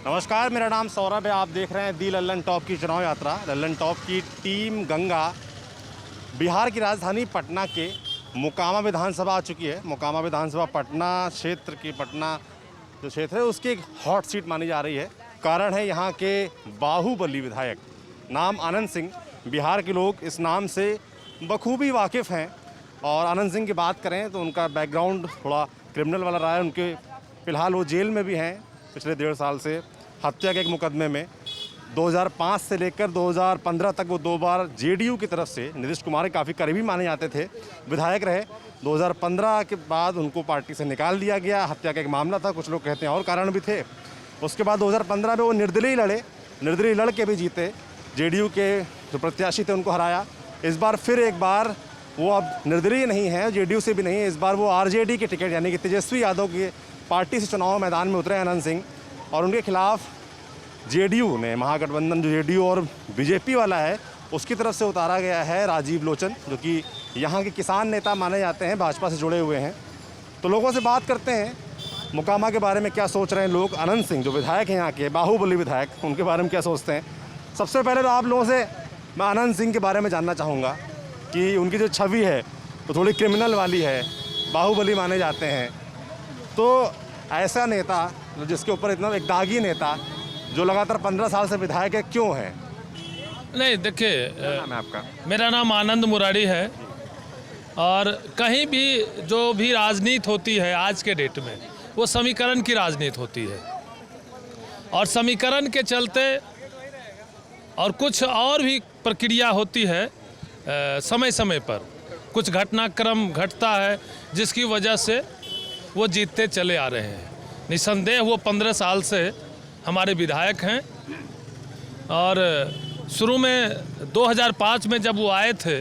नमस्कार, मेरा नाम सौरभ है। आप देख रहे हैं दी लल्लन टॉप की चुनाव यात्रा। लल्लन टॉप की टीम गंगा बिहार की राजधानी पटना के मोकामा विधानसभा आ चुकी है। मोकामा विधानसभा पटना क्षेत्र की पटना जो क्षेत्र है उसकी एक हॉट सीट मानी जा रही है। कारण है यहाँ के बाहुबली विधायक नाम आनंद सिंह। बिहार के लोग इस नाम से बखूबी वाकिफ़ हैं। और आनंद सिंह की बात करें तो उनका बैकग्राउंड थोड़ा क्रिमिनल वाला रहा है। उनके फ़िलहाल वो जेल में भी हैं पिछले 1.5 साल से हत्या के एक मुकदमे में। 2005 से लेकर 2015 तक वो 2 बार जेडीयू की तरफ से नीतीश कुमार के काफ़ी करीबी माने जाते थे, विधायक रहे। 2015 के बाद उनको पार्टी से निकाल दिया गया। हत्या का एक मामला था, कुछ लोग कहते हैं और कारण भी थे। उसके बाद 2015 में वो निर्दलीय लड़े, निर्दलीय लड़ के भी जीते। जेडीयू के जो प्रत्याशी थे उनको हराया। इस बार फिर एक बार वो अब निर्दलीय नहीं है, जेडीयू से भी नहीं है। इस बार वो आरजेडी के टिकट यानी कि तेजस्वी यादव की पार्टी से चुनाव मैदान में उतरे आनंद सिंह। और उनके खिलाफ जेडीयू ने, महागठबंधन जो जेडीयू और बीजेपी वाला है उसकी तरफ से उतारा गया है राजीव लोचन, जो कि यहाँ के किसान नेता माने जाते हैं, भाजपा से जुड़े हुए हैं। तो लोगों से बात करते हैं मोकामा के बारे में, क्या सोच रहे हैं लोग। आनंद सिंह जो विधायक हैं यहाँ के, बाहुबली विधायक, उनके बारे में क्या सोचते हैं। सबसे पहले तो आप लोगों से मैं आनंद सिंह के बारे में जानना चाहूँगा कि उनकी जो छवि है वो थोड़ी क्रिमिनल वाली है, बाहुबली माने जाते हैं। तो ऐसा नेता जिसके ऊपर इतना एक दागी नेता जो लगातार 15 साल से विधायक है, क्यों है? नहीं, देखिए, नाम है आपका? मेरा नाम आनंद मुरारी है। और कहीं भी जो भी राजनीति होती है आज के डेट में, वो समीकरण की राजनीति होती है। और समीकरण के चलते और कुछ और भी प्रक्रिया होती है, समय समय पर कुछ घटनाक्रम घटता है जिसकी वजह से वो जीतते चले आ रहे हैं। निसंदेह वो 15 साल से हमारे विधायक हैं। और शुरू में 2005 में जब वो आए थे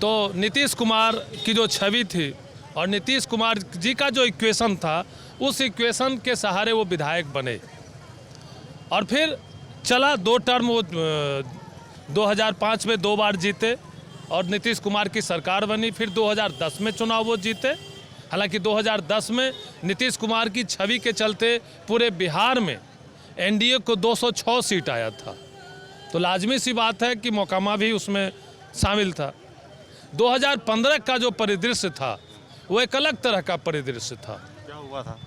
तो नीतीश कुमार की जो छवि थी और नीतीश कुमार जी का जो इक्वेशन था, उस इक्वेशन के सहारे वो विधायक बने। और फिर चला 2 टर्म वो 2005 में 2 बार जीते और नीतीश कुमार की सरकार बनी। फिर 2010 में चुनाव वो जीते। हालांकि 2010 में नीतीश कुमार की छवि के चलते पूरे बिहार में एनडीए को 206 सीट आया था। तो लाजमी सी बात है कि मोकामा भी उसमें शामिल था। 2015 का जो परिदृश्य था वो एक अलग तरह का परिदृश्य था। क्या हुआ था?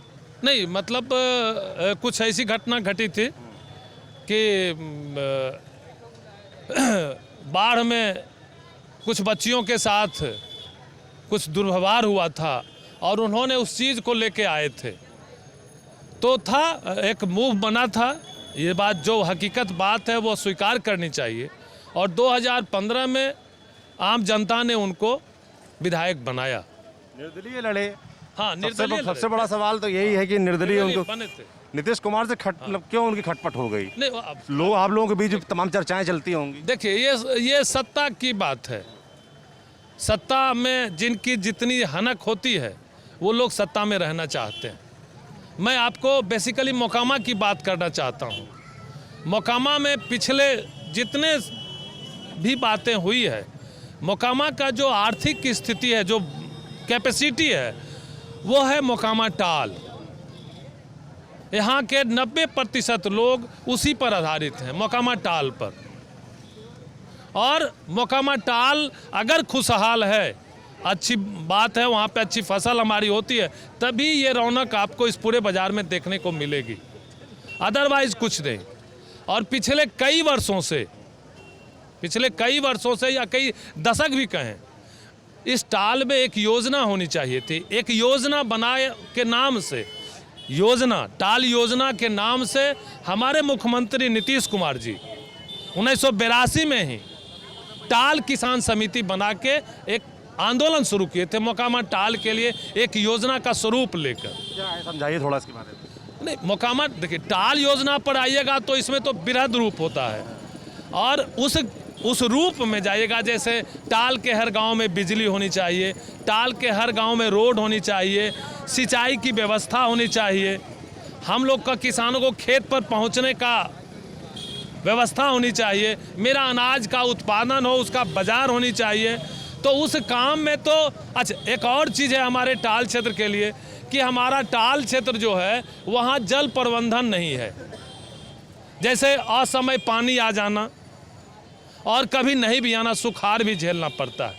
नहीं, मतलब कुछ ऐसी घटना घटी थी कि बाढ़ में कुछ बच्चियों के साथ कुछ दुर्व्यवहार हुआ था और उन्होंने उस चीज़ को लेके आए थे। तो था एक मूव बना था। ये बात जो हकीकत बात है वो स्वीकार करनी चाहिए। और 2015 में आम जनता ने उनको विधायक बनाया। निर्दलीय लड़े। हाँ, निर्दलीय सबसे बड़ा सवाल तो यही है कि निर्दलीय उनको बने थे। नीतीश कुमार से क्यों उनकी खटपट हो गई? नहीं, आप लोगों के बीच तमाम चर्चाएं चलती होंगी। देखिए, ये सत्ता की बात है। सत्ता में जिनकी जितनी हनक होती है वो लोग सत्ता में रहना चाहते हैं। मैं आपको बेसिकली मोकामा की बात करना चाहता हूँ। मोकामा में पिछले जितने भी बातें हुई है, मोकामा का जो आर्थिक स्थिति है, जो कैपेसिटी है, वो है मोकामा टाल। यहाँ के 90% लोग उसी पर आधारित हैं, मोकामा टाल पर। और मोकामा टाल अगर खुशहाल है, अच्छी बात है, वहाँ पे अच्छी फसल हमारी होती है, तभी ये रौनक आपको इस पूरे बाज़ार में देखने को मिलेगी, अदरवाइज़ कुछ नहीं। और पिछले कई वर्षों से या कई दशक भी कहें, इस टाल में एक योजना होनी चाहिए थी। एक योजना बनाए के नाम से, टाल योजना के नाम से हमारे मुख्यमंत्री नीतीश कुमार जी 1982 में ही टाल किसान समिति बना के एक आंदोलन शुरू किए थे मोकामा टाल के लिए, एक योजना का स्वरूप लेकर। क्या है, समझाइए थोड़ा इसके बारे में। नहीं, मोकामा देखिए, टाल योजना पर आइएगा तो इसमें तो बृहद रूप होता है। और उस रूप में जाइएगा, जैसे टाल के हर गांव में बिजली होनी चाहिए, टाल के हर गांव में रोड होनी चाहिए, सिंचाई की व्यवस्था होनी चाहिए, हम लोग का किसानों को खेत पर पहुंचने का व्यवस्था होनी चाहिए, मेरा अनाज का उत्पादन हो, उसका बाजार होनी चाहिए। तो उस काम में तो अच्छा, एक और चीज़ है हमारे टाल क्षेत्र के लिए कि हमारा टाल क्षेत्र जो है वहाँ जल प्रबंधन नहीं है। जैसे असमय पानी आ जाना और कभी नहीं भी आना, सुखाड़ भी झेलना पड़ता है।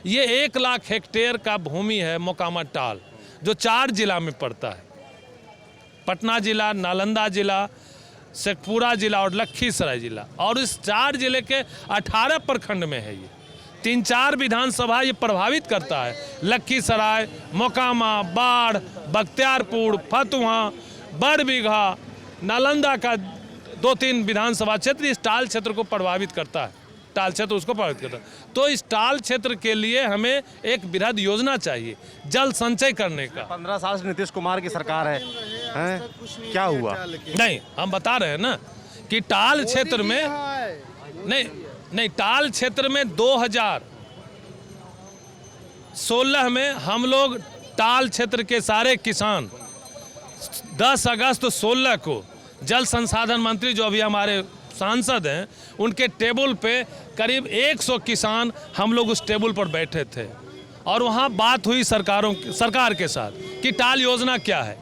ये 1 लाख हेक्टेयर का भूमि है मोकामा टाल, जो 4 जिला में पड़ता है, पटना जिला, नालंदा जिला, शेखपुरा जिला और लखीसराय जिला। और इस 4 जिले के 18 प्रखंड में है। ये 3-4 विधानसभा ये प्रभावित करता है। लखीसराय, मोकामा, बाढ़, बख्तियारपुर, फतुहा, बड़बीघा, नालंदा का 2-3 विधानसभा क्षेत्र इस टाल क्षेत्र को प्रभावित करता है। टाल क्षेत्र उसको प्रभावित करता है। तो इस टाल क्षेत्र के लिए हमें एक बृहद योजना चाहिए जल संचय करने का। 15 साल से नीतीश कुमार की सरकार है, हैं? क्या हुआ? नहीं, हम बता रहे हैं ना कि टाल क्षेत्र में नहीं टाल क्षेत्र में 2016 में हम लोग टाल क्षेत्र के सारे किसान 10 अगस्त 16 को जल संसाधन मंत्री जो अभी हमारे सांसद हैं उनके टेबल पे करीब 100 किसान हम लोग उस टेबल पर बैठे थे और वहाँ बात हुई सरकार के साथ कि टाल योजना क्या है।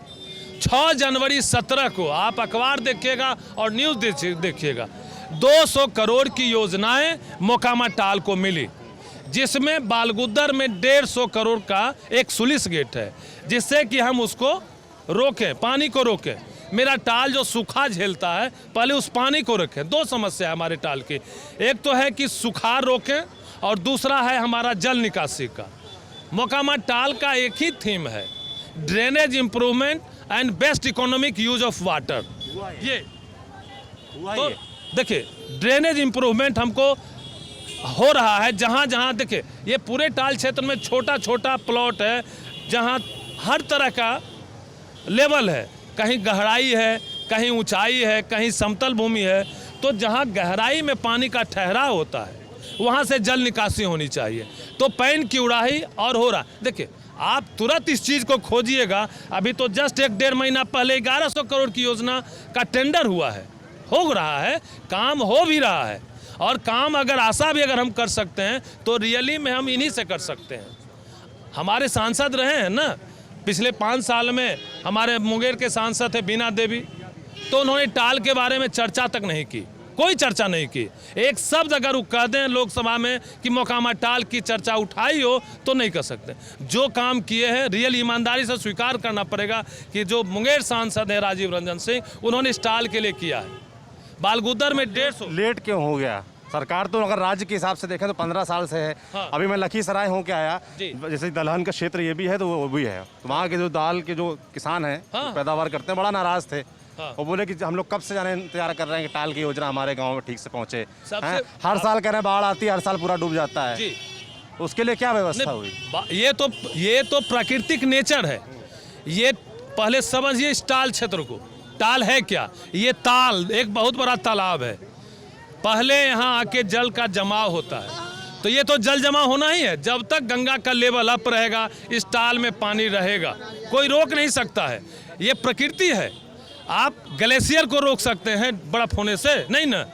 6 जनवरी 17 को आप अखबार देखिएगा और न्यूज़ देखिएगा, 200 करोड़ की योजनाएं मोकामा टाल को मिली, जिसमें बालगुद्दर में 150 करोड़ का एक स्लुइस गेट है जिससे कि हम उसको रोकें, पानी को रोकें। मेरा टाल जो सूखा झेलता है, पहले उस पानी को रखें। 2 समस्या है हमारे टाल की, एक तो है कि सुखाड़ रोकें और दूसरा है हमारा जल निकासी का। मोकामा टाल का एक ही थीम है, drainage improvement and best economic use of water. ये तो देखिए ड्रेनेज इम्प्रूवमेंट हमको हो रहा है जहाँ जहाँ देखिए ये पूरे टाल क्षेत्र में छोटा छोटा प्लॉट है जहाँ हर तरह का लेवल है, कहीं गहराई है, कहीं ऊंचाई है, कहीं समतल भूमि है। तो जहाँ गहराई में पानी का ठहराव होता है वहाँ से जल निकासी होनी चाहिए। तो पैन की उड़ाही और हो रहा, देखिए आप तुरंत इस चीज़ को खोजिएगा। अभी तो जस्ट 1-1.5 महीना पहले 1100 करोड़ की योजना का टेंडर हुआ है, हो रहा है, काम हो भी रहा है। और काम अगर आशा भी अगर हम कर सकते हैं तो रियली में हम इन्हीं से कर सकते हैं। हमारे सांसद रहे हैं ना पिछले 5 साल में, हमारे मुंगेर के सांसद थे बीना देवी, तो उन्होंने टाल के बारे में चर्चा तक नहीं की, कोई चर्चा नहीं की। एक शब्द अगर वो कह दें लोकसभा में कि मोकामा टाल की चर्चा उठाई हो तो नहीं कर सकते। जो काम किए हैं रियल ईमानदारी से स्वीकार करना पड़ेगा कि जो मुंगेर सांसद हैं राजीव रंजन सिंह, उन्होंने इस टाल के लिए किया है। बालगुद्दर में 150 लेट क्यों हो गया? सरकार तो अगर राज्य के हिसाब से देखें तो 15 साल से है। हाँ। अभी मैं लखीसराय होके आया, जी। जैसे दलहन का क्षेत्र ये भी है तो वो भी है, तो वहाँ के जो दाल के जो किसान हैं हाँ। पैदावार करते हैं, बड़ा नाराज थे। हाँ। वो बोले कि हम लोग कब से जाने इंतजार कर रहे हैं कि टाल की योजना हमारे गाँव में ठीक से पहुँचे। हर साल कह रहे हैं बाढ़ आती है, हर साल पूरा डूब जाता है। जी। उसके लिए क्या व्यवस्था हुई? ये तो प्राकृतिक नेचर है। ये पहले समझिए इस टाल क्षेत्र को, टाल है क्या? ये ताल एक बहुत बड़ा तालाब है। पहले यहाँ आके जल का जमाव होता है, तो ये तो जल जमा होना ही है। जब तक गंगा का लेवल अप रहेगा इस टाल में पानी रहेगा, कोई रोक नहीं सकता है। ये प्रकृति है। आप ग्लेशियर को रोक सकते हैं बर्फ होने से? नहीं ना।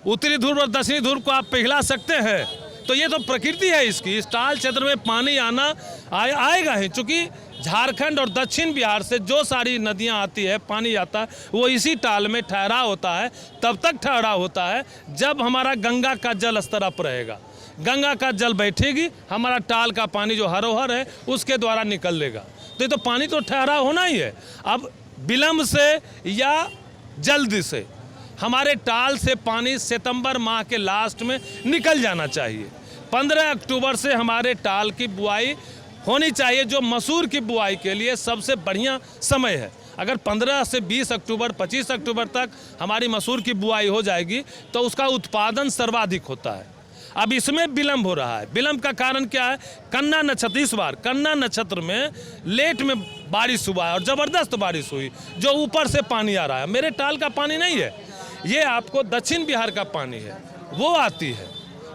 उत्तरी ध्रुव और दक्षिणी ध्रुव को आप पिघला सकते हैं? तो ये तो प्रकृति है इसकी। इस टाल क्षेत्र में पानी आना आएगा ही, चूँकि झारखंड और दक्षिण बिहार से जो सारी नदियां आती है, पानी आता है, वो इसी टाल में ठहराव होता है। तब तक ठहराव होता है जब हमारा गंगा का जल स्तर अप रहेगा। गंगा का जल बैठेगी, हमारा टाल का पानी जो हरोहर है उसके द्वारा निकल लेगा। तो ये तो पानी तो ठहराव होना ही है। अब विलम्ब से या जल्दी से हमारे टाल से पानी सितंबर माह के लास्ट में निकल जाना चाहिए। 15 अक्टूबर से हमारे टाल की बुआई होनी चाहिए, जो मसूर की बुआई के लिए सबसे बढ़िया समय है। अगर 15 से 20 अक्टूबर 25 अक्टूबर तक हमारी मसूर की बुआई हो जाएगी तो उसका उत्पादन सर्वाधिक होता है। अब इसमें विलम्ब हो रहा है। विलम्ब का कारण क्या है? कन्या नक्षत्र, इस बार कन्या नक्षत्र में लेट में बारिश हुआ है और ज़बरदस्त बारिश हुई, जो ऊपर से पानी आ रहा है। मेरे टाल का पानी नहीं है, ये आपको दक्षिण बिहार का पानी है, वो आती है।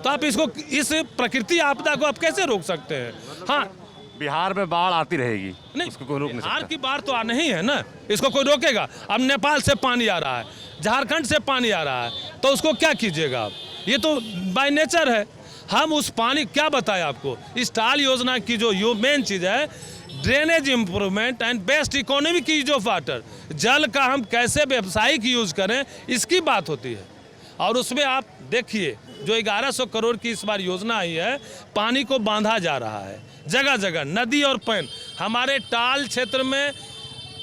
तो आप इसको, इस प्रकृति आपदा को आप कैसे रोक सकते हैं? हाँ, बिहार में बाढ़ आती रहेगी, नहीं, उसको कोई रोक नहीं बिहार सकता। की बाढ़ तो आ नहीं है ना, इसको कोई रोकेगा? अब नेपाल से पानी आ रहा है, झारखंड से पानी आ रहा है, तो उसको क्या कीजिएगा आप? ये तो बाय नेचर है। हम उस पानी क्या बताएं आपको, इस टाल योजना की जो मेन चीज़ है drainage improvement and best economic use of water, जल का हम कैसे व्यावसायिक यूज करें इसकी बात होती है। और उसमें आप देखिए जो 1100 करोड़ की इस बार योजना आई है, पानी को बांधा जा रहा है जगह जगह, नदी और पैन। हमारे टाल क्षेत्र में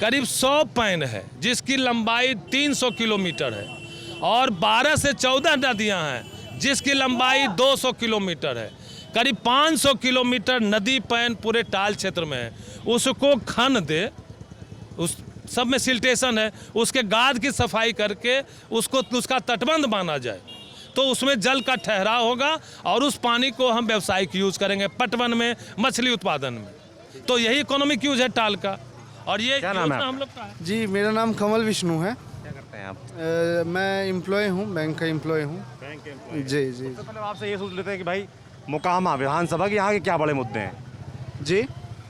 करीब 100 पैन है जिसकी लंबाई 300 किलोमीटर है, और 12 से 14 नदियां हैं जिसकी लंबाई 200 किलोमीटर है। करीब 500 किलोमीटर नदी पैन पूरे टाल क्षेत्र में है। उसको खन दे, उस सब में सिल्टेशन है, उसके गाद की सफाई करके उसका तटबंध बांधा जाए तो उसमें जल का ठहराव होगा और उस पानी को हम व्यावसायिक यूज करेंगे पटवन में, मछली उत्पादन में। तो यही इकोनॉमिक यूज है टाल का। और ये क्या नाम है हम लोग का है। जी, मेरा नाम कमल विष्णु है। क्या करते हैं आप? मैं एम्प्लॉय हूँ, बैंक का एम्प्लॉय हूँ। बैंक के employee। जी जी सबसे पहले आपसे ये सोच लेते हैं कि भाई मोकामा विधानसभा के यहाँ के क्या बड़े मुद्दे हैं? जी।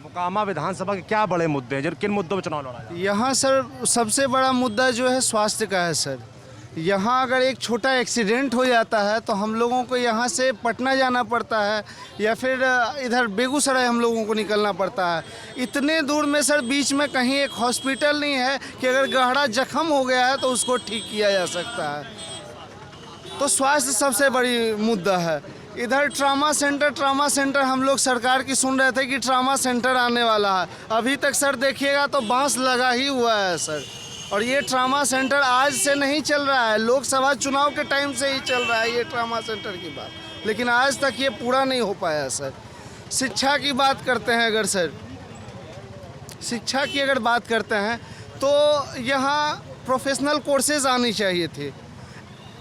मोकामा विधानसभा के क्या बड़े मुद्दे हैं, किन मुद्दों पर चुनाव लड़ा जाए? यहाँ सर सबसे बड़ा मुद्दा जो है स्वास्थ्य का है सर। यहाँ अगर एक छोटा एक्सीडेंट हो जाता है तो हम लोगों को यहाँ से पटना जाना पड़ता है या फिर इधर बेगूसराय हम लोगों को निकलना पड़ता है। इतने दूर में सर बीच में कहीं एक हॉस्पिटल नहीं है कि अगर गहरा जख्म हो गया है तो उसको ठीक किया जा सकता है। तो स्वास्थ्य सबसे बड़ी मुद्दा है। इधर ट्रामा सेंटर हम लोग सरकार की सुन रहे थे कि ट्रामा सेंटर आने वाला है। अभी तक सर देखिएगा तो बांस लगा ही हुआ है सर। और ये ट्रामा सेंटर आज से नहीं चल रहा है, लोकसभा चुनाव के टाइम से ही चल रहा है ये ट्रामा सेंटर की बात, लेकिन आज तक ये पूरा नहीं हो पाया सर। शिक्षा की बात करते हैं अगर सर, शिक्षा की अगर बात करते हैं तो यहाँ प्रोफेशनल कोर्सेज आनी चाहिए थे।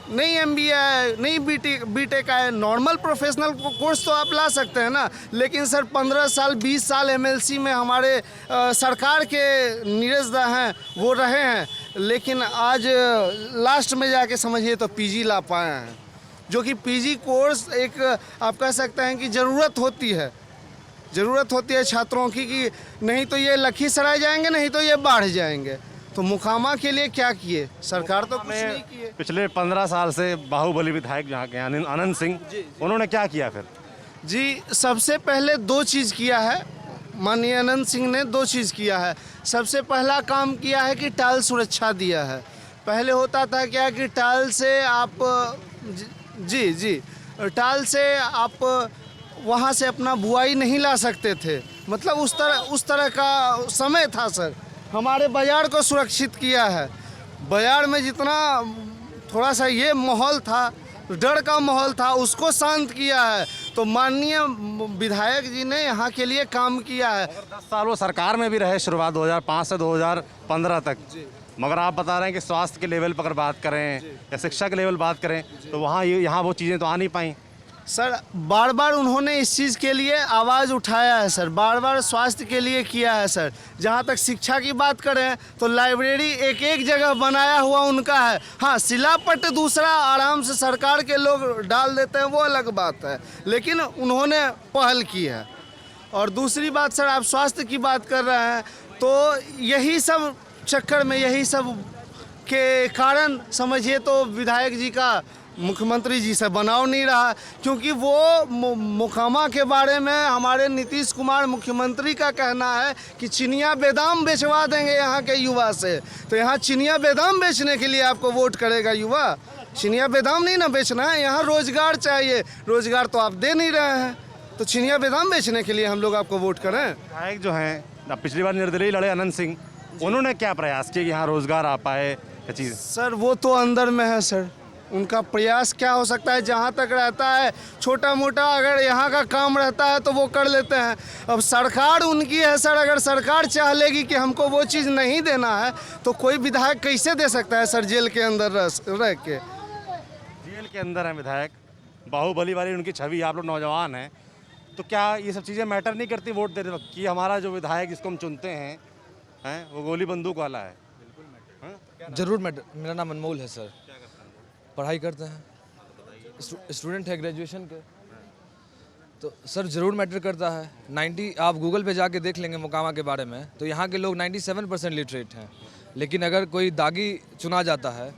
नहीं MBA है, नहीं बीटेक है, नॉर्मल प्रोफेशनल कोर्स तो आप ला सकते हैं ना। लेकिन सर 15 साल 20 साल MLC में हमारे सरकार के नीरजदा हैं वो रहे हैं, लेकिन आज लास्ट में जाके समझिए तो PG ला पाए हैं, जो कि PG कोर्स एक आप कह सकते हैं कि ज़रूरत होती है छात्रों की, कि नहीं तो ये लखीसराय जाएंगे, नहीं तो ये बाढ़ जाएंगे। तो मोकामा के लिए क्या किए सरकार? तो कुछ नहीं किए। पिछले 15 साल से बाहुबली विधायक जहाँ के आनंद सिंह, उन्होंने क्या किया फिर? जी, सबसे पहले 2 चीज़ किया है माननीय आनंद सिंह ने, 2 चीज़ किया है। सबसे पहला काम किया है कि टाल सुरक्षा दिया है। पहले होता था क्या कि टाल से आप जी टाल से आप वहाँ से अपना बुआई नहीं ला सकते थे, मतलब उस तरह का समय था सर। हमारे बाज़ार को सुरक्षित किया है। बाज़ार में जितना थोड़ा सा ये माहौल था, डर का माहौल था, उसको शांत किया है। तो माननीय विधायक जी ने यहाँ के लिए काम किया है। 10 साल वो सरकार में भी रहे, शुरुआत 2005 से 2015 तक। मगर आप बता रहे हैं कि स्वास्थ्य के लेवल पर अगर बात करें या शिक्षा के लेवल बात करें तो यहाँ वो चीज़ें तो आ नहीं पाई सर। बार बार उन्होंने इस चीज़ के लिए आवाज़ उठाया है सर, बार बार स्वास्थ्य के लिए किया है सर। जहाँ तक शिक्षा की बात करें तो लाइब्रेरी एक जगह बनाया हुआ उनका है। हाँ, शिलापट दूसरा आराम से सरकार के लोग डाल देते हैं, वो अलग बात है, लेकिन उन्होंने पहल की है। और दूसरी बात सर, आप स्वास्थ्य की बात कर रहे हैं तो यही सब चक्कर में, यही सब के कारण समझिए तो विधायक जी का मुख्यमंत्री जी से बनाव नहीं रहा, क्योंकि वो मोकामा के बारे में हमारे नीतीश कुमार मुख्यमंत्री का कहना है कि चिनिया बेदाम बेचवा देंगे यहाँ के युवा से। तो यहाँ चिनिया बेदाम बेचने के लिए आपको वोट करेगा युवा? चिनिया बेदाम नहीं ना बेचना है, यहाँ रोजगार चाहिए। रोजगार तो आप दे नहीं रहे हैं, तो चिनिया बेदाम बेचने के लिए हम लोग आपको वोट करें? विधायक जो हैं, पिछली बार निर्दलीय लड़े आनंद सिंह, उन्होंने क्या प्रयास किया कि यहाँ रोजगार आ पाए क्या चीज़? सर वो तो अंदर में है सर, उनका प्रयास क्या हो सकता है? जहाँ तक रहता है छोटा मोटा अगर यहाँ का काम रहता है तो वो कर लेते हैं। अब सरकार उनकी है सर, अगर सरकार चाह लेगी कि हमको वो चीज़ नहीं देना है तो कोई विधायक कैसे दे सकता है सर जेल के अंदर रह के? जेल के अंदर है विधायक, बाहुबली वाली उनकी छवि, आप लोग नौजवान हैं, तो क्या ये सब चीज़ें मैटर नहीं करती वोट देते वक्त कि हमारा जो विधायक जिसको हम चुनते हैं वो गोली बंदूक वाला है? जरूर मैटर। मेरा नाम अनमोल है सर, पढ़ाई करते हैं, स्टूडेंट है ग्रेजुएशन के। तो सर ज़रूर मैटर करता है। 90 आप गूगल पे जाके देख लेंगे मोकामा के बारे में तो यहाँ के लोग 97% लिटरेट हैं, लेकिन अगर कोई दागी चुना जाता है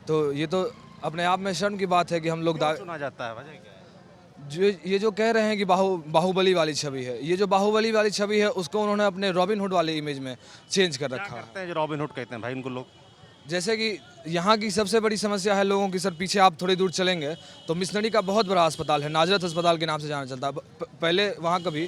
तो ये तो अपने आप में शर्म की बात है कि हम लोग चुना जाता है, वजह क्या है? ये जो कह रहे हैं कि बाहुबली वाली छवि है, ये जो बाहुबली वाली छवि है उसको उन्होंने अपने रॉबिन हुड वाले इमेज में चेंज कर रखा है। करते हैं जो रॉबिन हुड कहते हैं भाई उनको लोग। जैसे कि यहाँ की सबसे बड़ी समस्या है लोगों की, सर पीछे आप थोड़ी दूर चलेंगे तो मिशनरी का बहुत बड़ा अस्पताल है, नाजरत अस्पताल के नाम से जाना चलता है। पहले वहाँ कभी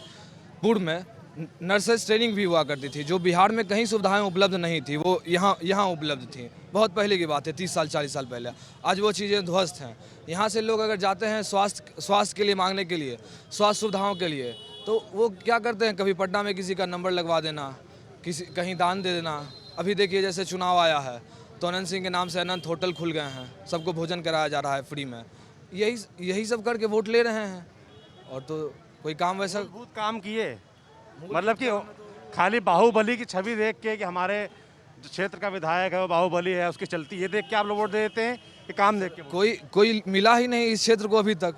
पूर्व में नर्सेज ट्रेनिंग भी हुआ करती थी, जो बिहार में कहीं सुविधाएं उपलब्ध नहीं थी, वो यहाँ उपलब्ध थी। बहुत पहले की बात है, 30 साल 40 साल पहले। आज वो चीज़ें ध्वस्त हैं। यहाँ से लोग अगर जाते हैं स्वास्थ्य के लिए मांगने के लिए, स्वास्थ्य सुविधाओं के लिए, तो वो क्या करते हैं, कभी पटना में किसी का नंबर लगवा देना, कहीं दान दे देना। अभी देखिए जैसे चुनाव आया है तो अनंत सिंह के नाम से अनंत होटल खुल गए हैं, सबको भोजन कराया जा रहा है फ्री में। यही सब करके वोट ले रहे हैं, और तो कोई काम वैसा बहुत काम किए, मतलब कि खाली बाहुबली की छवि देख के कि हमारे जो क्षेत्र का विधायक है वो बाहुबली है उसकी चलती, ये देख के आप लोग वोट दे देते हैं कि काम देख के? कोई मिला ही नहीं इस क्षेत्र को अभी तक।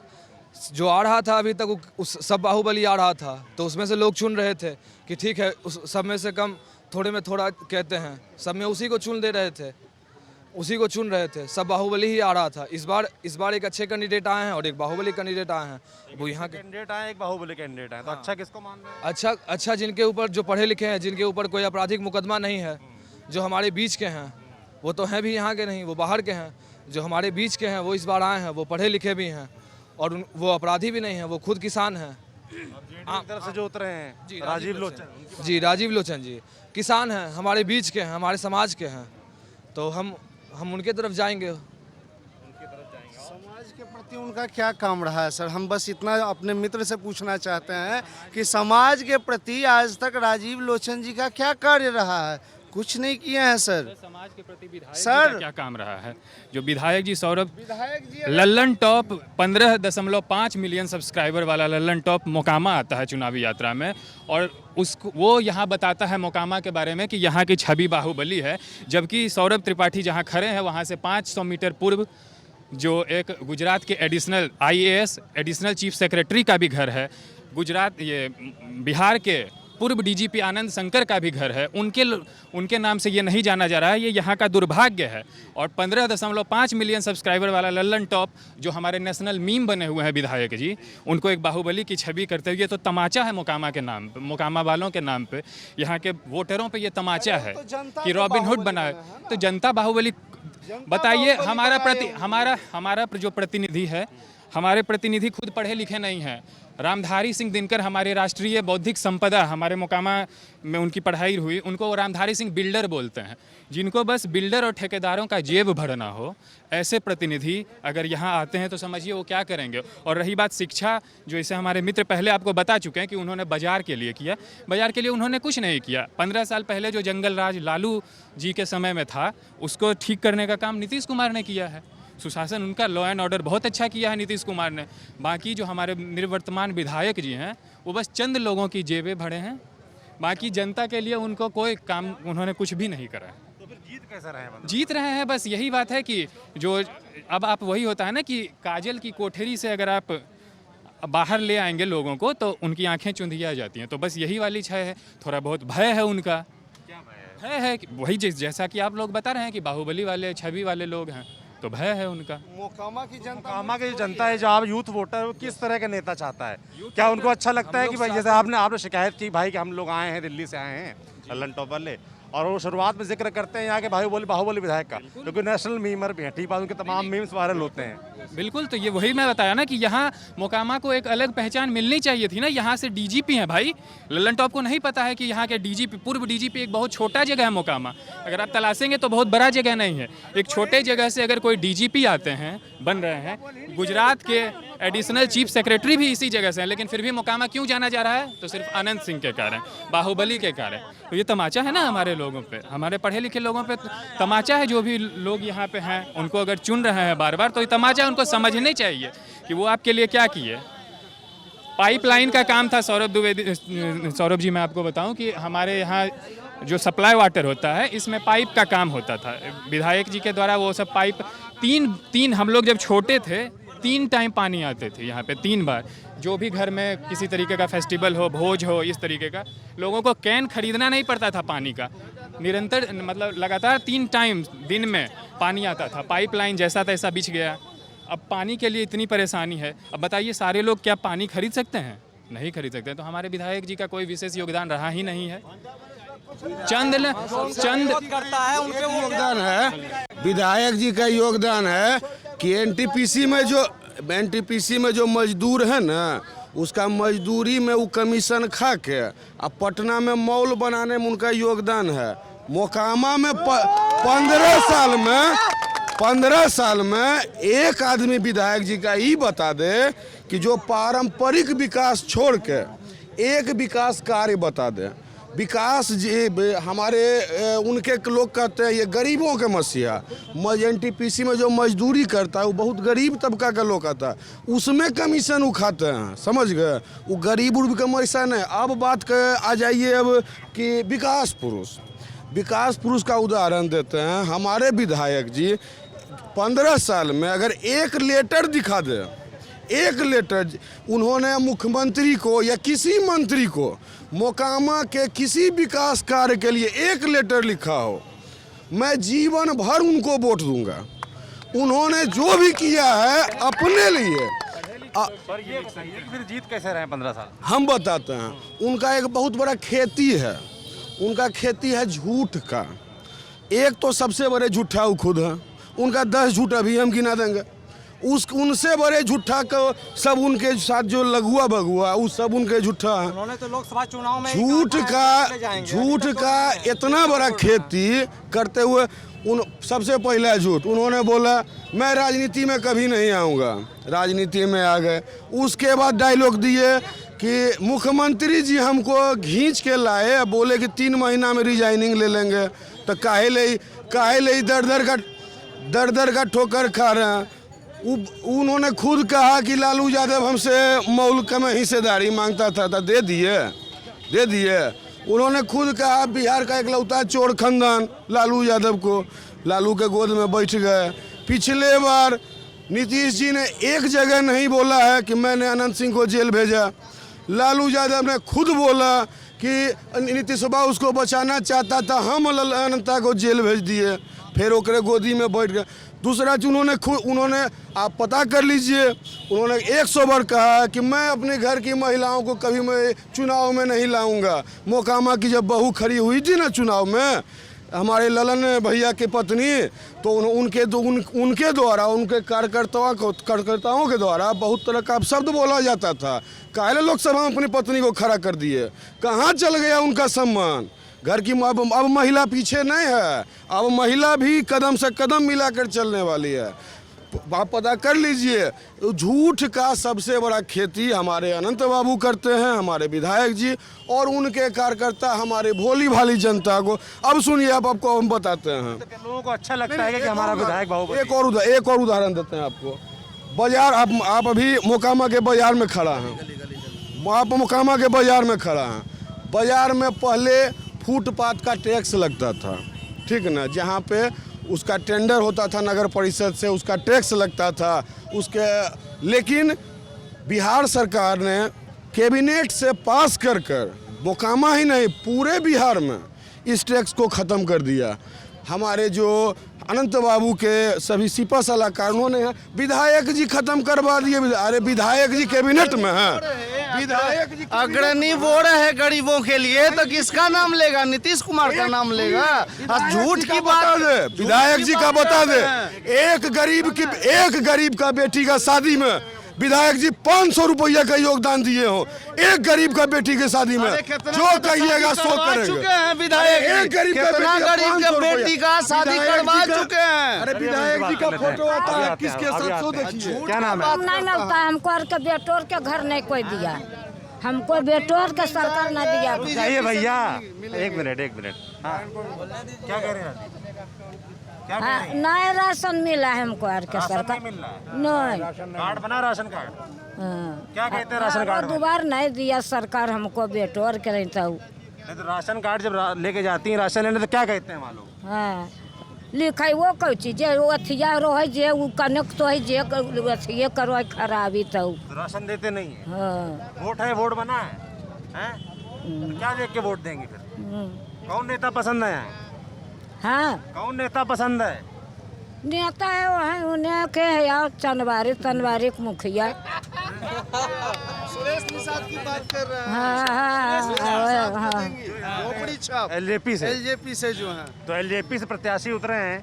जो आ रहा था अभी तक उस सब बाहुबली आ रहा था, तो उसमें से लोग चुन रहे थे कि ठीक है, उस सब में से कम थोड़े में थोड़ा कहते हैं, सब में उसी को चुन दे रहे थे, उसी को चुन रहे थे। सब बाहुबली ही आ रहा था। इस बार एक अच्छे कैंडिडेट आए हैं और एक बाहुबली कैंडिडेट आए हैं। वो यहाँ के कैंडिडेट आए, एक बाहुबली कैंडिडेट आए, तो अच्छा किसको मान रहे हैं? अच्छा जिनके ऊपर जो पढ़े लिखे हैं, जिनके ऊपर कोई आपराधिक मुकदमा नहीं है, जो हमारे बीच के हैं, वो तो हैं भी यहाँ के नहीं, वो बाहर के हैं। जो हमारे बीच के हैं वो इस बार आए हैं, वो पढ़े लिखे भी हैं और वो अपराधी भी नहीं हैं, वो खुद किसान हैं। तरफ से जो उतरे हैं राजीव लोचन राजीव लोचन जी किसान हैं, हमारे बीच के हैं, हमारे समाज के हैं, तो हम उनके तरफ जाएंगे। समाज के प्रति उनका क्या काम रहा है सर? हम बस इतना अपने मित्र से पूछना चाहते हैं कि समाज के प्रति आज तक राजीव लोचन जी का क्या कार्य रहा है? कुछ नहीं किए हैं सर। समाज के प्रति विधायक सर, जी का क्या काम रहा है? जो विधायक जी सौरभ विधायक जी लल्लन टॉप 15.5 मिलियन सब्सक्राइबर वाला लल्लन टॉप मोकामा आता है चुनावी यात्रा में, और उसको वो यहाँ बताता है मोकामा के बारे में कि यहाँ की छवि बाहुबली है। जबकि सौरभ त्रिपाठी जहाँ खड़े हैं वहाँ से 500 मीटर पूर्व जो एक गुजरात के additional IAS additional chief secretary का भी घर है, बिहार के पूर्व DGP आनंद शंकर का भी घर है, उनके नाम से ये नहीं जाना जा रहा है। ये यहाँ का दुर्भाग्य है। और 15.5 मिलियन सब्सक्राइबर वाला लल्लन टॉप जो हमारे नेशनल मीम बने हुए हैं विधायक जी, उनको एक बाहुबली की छवि करते हुए, तो तमाचा है मोकामा के नाम पे, मोकामा वालों के नाम पे, यहाँ के वोटरों पे ये तमाचा है कि रॉबिन हुड बनाए। तो जनता बाहुबली बताइए। हमारा जो प्रतिनिधि है, हमारे प्रतिनिधि खुद पढ़े लिखे नहीं हैं। रामधारी सिंह दिनकर हमारे राष्ट्रीय बौद्धिक संपदा, हमारे मोकामा में उनकी पढ़ाई हुई, उनको रामधारी सिंह बिल्डर बोलते हैं, जिनको बस बिल्डर और ठेकेदारों का जेब भरना हो। ऐसे प्रतिनिधि अगर यहाँ आते हैं तो समझिए वो क्या करेंगे। और रही बात शिक्षा, जो इसे हमारे मित्र पहले आपको बता चुके हैं कि उन्होंने बाजार के लिए किया। बाजार के लिए उन्होंने कुछ नहीं किया। 15 साल पहले जो जंगल राज लालू जी के समय में था, उसको ठीक करने का काम नीतीश कुमार ने किया है। सुशासन उनका, लॉ एंड ऑर्डर बहुत अच्छा किया है नीतीश कुमार ने। बाकी जो हमारे निर्वर्तमान विधायक जी हैं वो बस चंद लोगों की जेबें भरे हैं, बाकी जनता के लिए उनको कोई काम उन्होंने कुछ भी नहीं करा है। तो फिर जीत कैसे रहे हैं? जीत रहे हैं, बस यही बात है कि जो अब आप वही होता है ना कि काजल की कोठरी से अगर आप बाहर ले आएंगे लोगों को तो उनकी आंखें चुंधिया जाती हैं। तो बस यही वाली छय है, थोड़ा बहुत भय है उनका। क्या भय है वही जैसा कि आप लोग बता रहे हैं कि बाहुबली वाले छवि वाले लोग हैं, तो भय है उनका। मोकामा की जनता है जो आप यूथ वोटर, वो किस तरह का नेता चाहता है? क्या उनको अच्छा लगता है कि भाई जैसे आपने शिकायत की भाई कि हम लोग आए हैं, दिल्ली से आए हैं लल्लन टॉप वाले, और वो शुरुआत में जिक्र करते हैं यहाँ के बाहुबली विधायक का, क्योंकि नेशनल मीमर भी हैं, ठीक बात, उनके तमाम मीम्स वायरल होते हैं। बिल्कुल, तो ये वही मैं बताया ना कि यहाँ मोकामा को एक अलग पहचान मिलनी चाहिए थी ना। यहाँ से DGP हैं भाई, लल्लन टॉप को नहीं पता है कि यहाँ के DGP, पूर्व DGP एक बहुत छोटा जगह है मोकामा। अगर आप तलाशेंगे तो बहुत बड़ा जगह नहीं है। एक छोटे जगह से अगर कोई DGP आते हैं, बन रहे हैं, गुजरात के एडिशनल चीफ सेक्रेटरी भी इसी जगह से हैं, लेकिन फिर भी मोकामा क्यों जाना जा रहा है? तो सिर्फ आनंद सिंह के कारण, बाहुबली के कारण। तो ये तमाचा है ना हमारे लोगों पे, हमारे पढ़े लिखे लोगों पे तमाचा है। जो भी लोग यहाँ पे हैं उनको अगर चुन रहे हैं बार बार, तो ये तमाचा उनको समझने चाहिए कि वो आपके लिए क्या किए। पाइपलाइन का काम था सौरभ जी, मैं आपको बताऊं कि हमारे यहाँ जो सप्लाई वाटर होता है, इसमें पाइप का काम होता था विधायक जी के द्वारा। वो सब पाइप तीन हम लोग जब छोटे थे 3 टाइम पानी आते थे यहाँ पे, 3 बार। जो भी घर में किसी तरीके का फेस्टिवल हो, भोज हो, इस तरीके का, लोगों को कैन खरीदना नहीं पड़ता था पानी का। निरंतर मतलब लगातार 3 टाइम दिन में पानी आता था। पाइपलाइन जैसा तैसा बिछ गया, अब पानी के लिए इतनी परेशानी है, अब बताइए सारे लोग क्या पानी खरीद सकते हैं? नहीं खरीद सकते। तो हमारे विधायक जी का कोई विशेष योगदान रहा ही नहीं है। चंद करता है, उनके योगदान है, विधायक जी का योगदान है कि एनटीपीसी में जो मजदूर है ना, उसका मजदूरी में वो कमीशन खा के अब पटना में मॉल बनाने में उनका योगदान है। मोकामा में 15 साल में एक आदमी विधायक जी का ये बता दे कि जो पारंपरिक विकास छोड़ के एक विकास कार्य बता दे। विकास जी हमारे उनके लोग कहते हैं ये गरीबों के मसीहा। एनटीपीसी में जो मजदूरी करता है वो बहुत गरीब तबका का लोग आता है, उसमें कमीशन उठाते हैं, समझ गए? वो गरीब उर्ब का मसीहा नहीं। अब बात आ जाइए अब कि विकास पुरुष का उदाहरण देते हैं। हमारे विधायक जी 15 साल में अगर एक लेटर दिखा दे, एक लेटर उन्होंने मुख्यमंत्री को या किसी मंत्री को मोकामा के किसी विकास कार्य के लिए एक लेटर लिखा हो, मैं जीवन भर उनको वोट दूंगा। उन्होंने जो भी किया है अपने लिए। पर ये फिर जीत कैसे रहे 15 साल? हम बताते हैं। उनका एक बहुत बड़ा खेती है, उनका खेती है झूठ का। एक तो सबसे बड़े झूठा वो खुद है, उनका 10 झूठ अभी हम गिना देंगे। उनसे बड़े झूठा को सब उनके साथ जो लगुआ बगुआ वो सब उनके झूठा है। उन्होंने तो लोकसभा चुनाव में झूठ का इतना बड़ा खेती करते हुए सबसे पहला झूठ उन्होंने बोला मैं राजनीति में कभी नहीं आऊँगा, राजनीति में आ गए। उसके बाद डायलॉग दिए कि मुख्यमंत्री जी हमको खींच के लाए, बोले कि 3 महीना में रिजाइनिंग ले लेंगे। तो काहे ले दर दर का ठोकर खा रहे हैं। उन्होंने खुद कहा कि लालू यादव हमसे मौल का में हिस्सेदारी मांगता था, तो दे दिए। उन्होंने खुद कहा बिहार का इकलौता चोर खानदान लालू यादव को, लालू के गोद में बैठ गए। पिछले बार नीतीश जी ने एक जगह नहीं बोला है कि मैंने अनंत सिंह को जेल भेजा। लालू यादव ने खुद बोला कि नीतीश उसको बचाना चाहता था, हम अनंता को जेल भेज दिए, फिर ओकरे गोदी में बैठ गए। दूसरा उन्होंने आप पता कर लीजिए, उन्होंने 100 बार कहा कि मैं अपने घर की महिलाओं को कभी मैं चुनाव में नहीं लाऊंगा। मोकामा की जब बहू खड़ी हुई थी ना चुनाव में, हमारे ललन भैया की पत्नी, तो उनके द्वारा उनके कार्यकर्ताओं के द्वारा बहुत तरह का शब्द बोला जाता था। काहे लोकसभा में अपनी पत्नी को खड़ा कर दिए? कहाँ चल गया उनका सम्मान? घर की अब महिला पीछे नहीं है, अब महिला भी कदम से कदम मिलाकर चलने वाली है। आप पता कर लीजिए। झूठ का सबसे बड़ा खेती हमारे अनंत बाबू करते हैं, हमारे विधायक जी और उनके कार्यकर्ता, हमारे भोली भाली जनता को। अब सुनिए, आपको हम बताते हैं। लोगों को अच्छा लगता है कि हमारा विधायक बाबू। एक और उदाहरण देते हैं आपको। बाजार, आप अभी मोकामा के बाजार में खड़ा हैं, आप मोकामा के बाजार में खड़ा हैं। बाजार में पहले फुटपाथ का टैक्स लगता था, ठीक ना, जहाँ पे उसका टेंडर होता था नगर परिषद से, उसका टैक्स लगता था लेकिन बिहार सरकार ने कैबिनेट से पास कर मोकामा ही नहीं पूरे बिहार में इस टैक्स को ख़त्म कर दिया। हमारे जो अनंत बाबू के सभी सिपा सलाहकार उन्होंने विधायक जी खत्म करवा दिए। अरे विधायक जी कैबिनेट में है, विधायक जी अग्रणी बोर्ड है गरीबों के लिए, तो किसका नाम लेगा? नीतीश कुमार का नाम लेगा। झूठ की बात दे, विधायक जी का बता दे। एक गरीब का बेटी का शादी में विधायक जी 500 रुपया का योगदान दिए हो, एक गरीब का बेटी के शादी में। जो कहिएगा सो करेंगे। विधायक एक गरीब का बेटी का शादी करवा चुके हैं। अरे विधायक जी का फोटो आता है किसके साथ, सो देखिए। क्या नाम है? नहीं लगता है हमको, और के बेटोर के घर नहीं कोई दिया, हमको बेटोर के सरकार न दिया। चाहिए भैया, एक मिनट। हाँ, क्या कह रहे हैं? हाँ, नया राशन मिला है हमको और के सरकार नहीं। कार्ड बना, राशन कार्ड। हाँ। क्या कहते हैं राशन कार्ड? दोबारा नहीं दिया सरकार हमको, बेटोर के नहीं था। नहीं तो राशन कार्ड जब लेके जाती हैं राशन लेने, तो क्या कहते हैं मालूम? हाँ, लिखाई वो कोई चीज अथिया रहे जे कनेक्ट तो है जे अथिये करो खराबी तो राशन देते नहीं है। हाँ। वोट है, वोट बना है? तो क्या देख के वोट देंगे फिर? कौन नेता पसंद है? हाँ, कौन नेता पसंद है? नेता है वहाँ उन्हें के है यार तनवारे के मुखिया। सुरेश निषाद की बात कर रहे हैं। हाँ। खोपड़ी छाप एलजेपी से एलजेपी से जो है। तो एलजेपी से प्रत्याशी उतरे हैं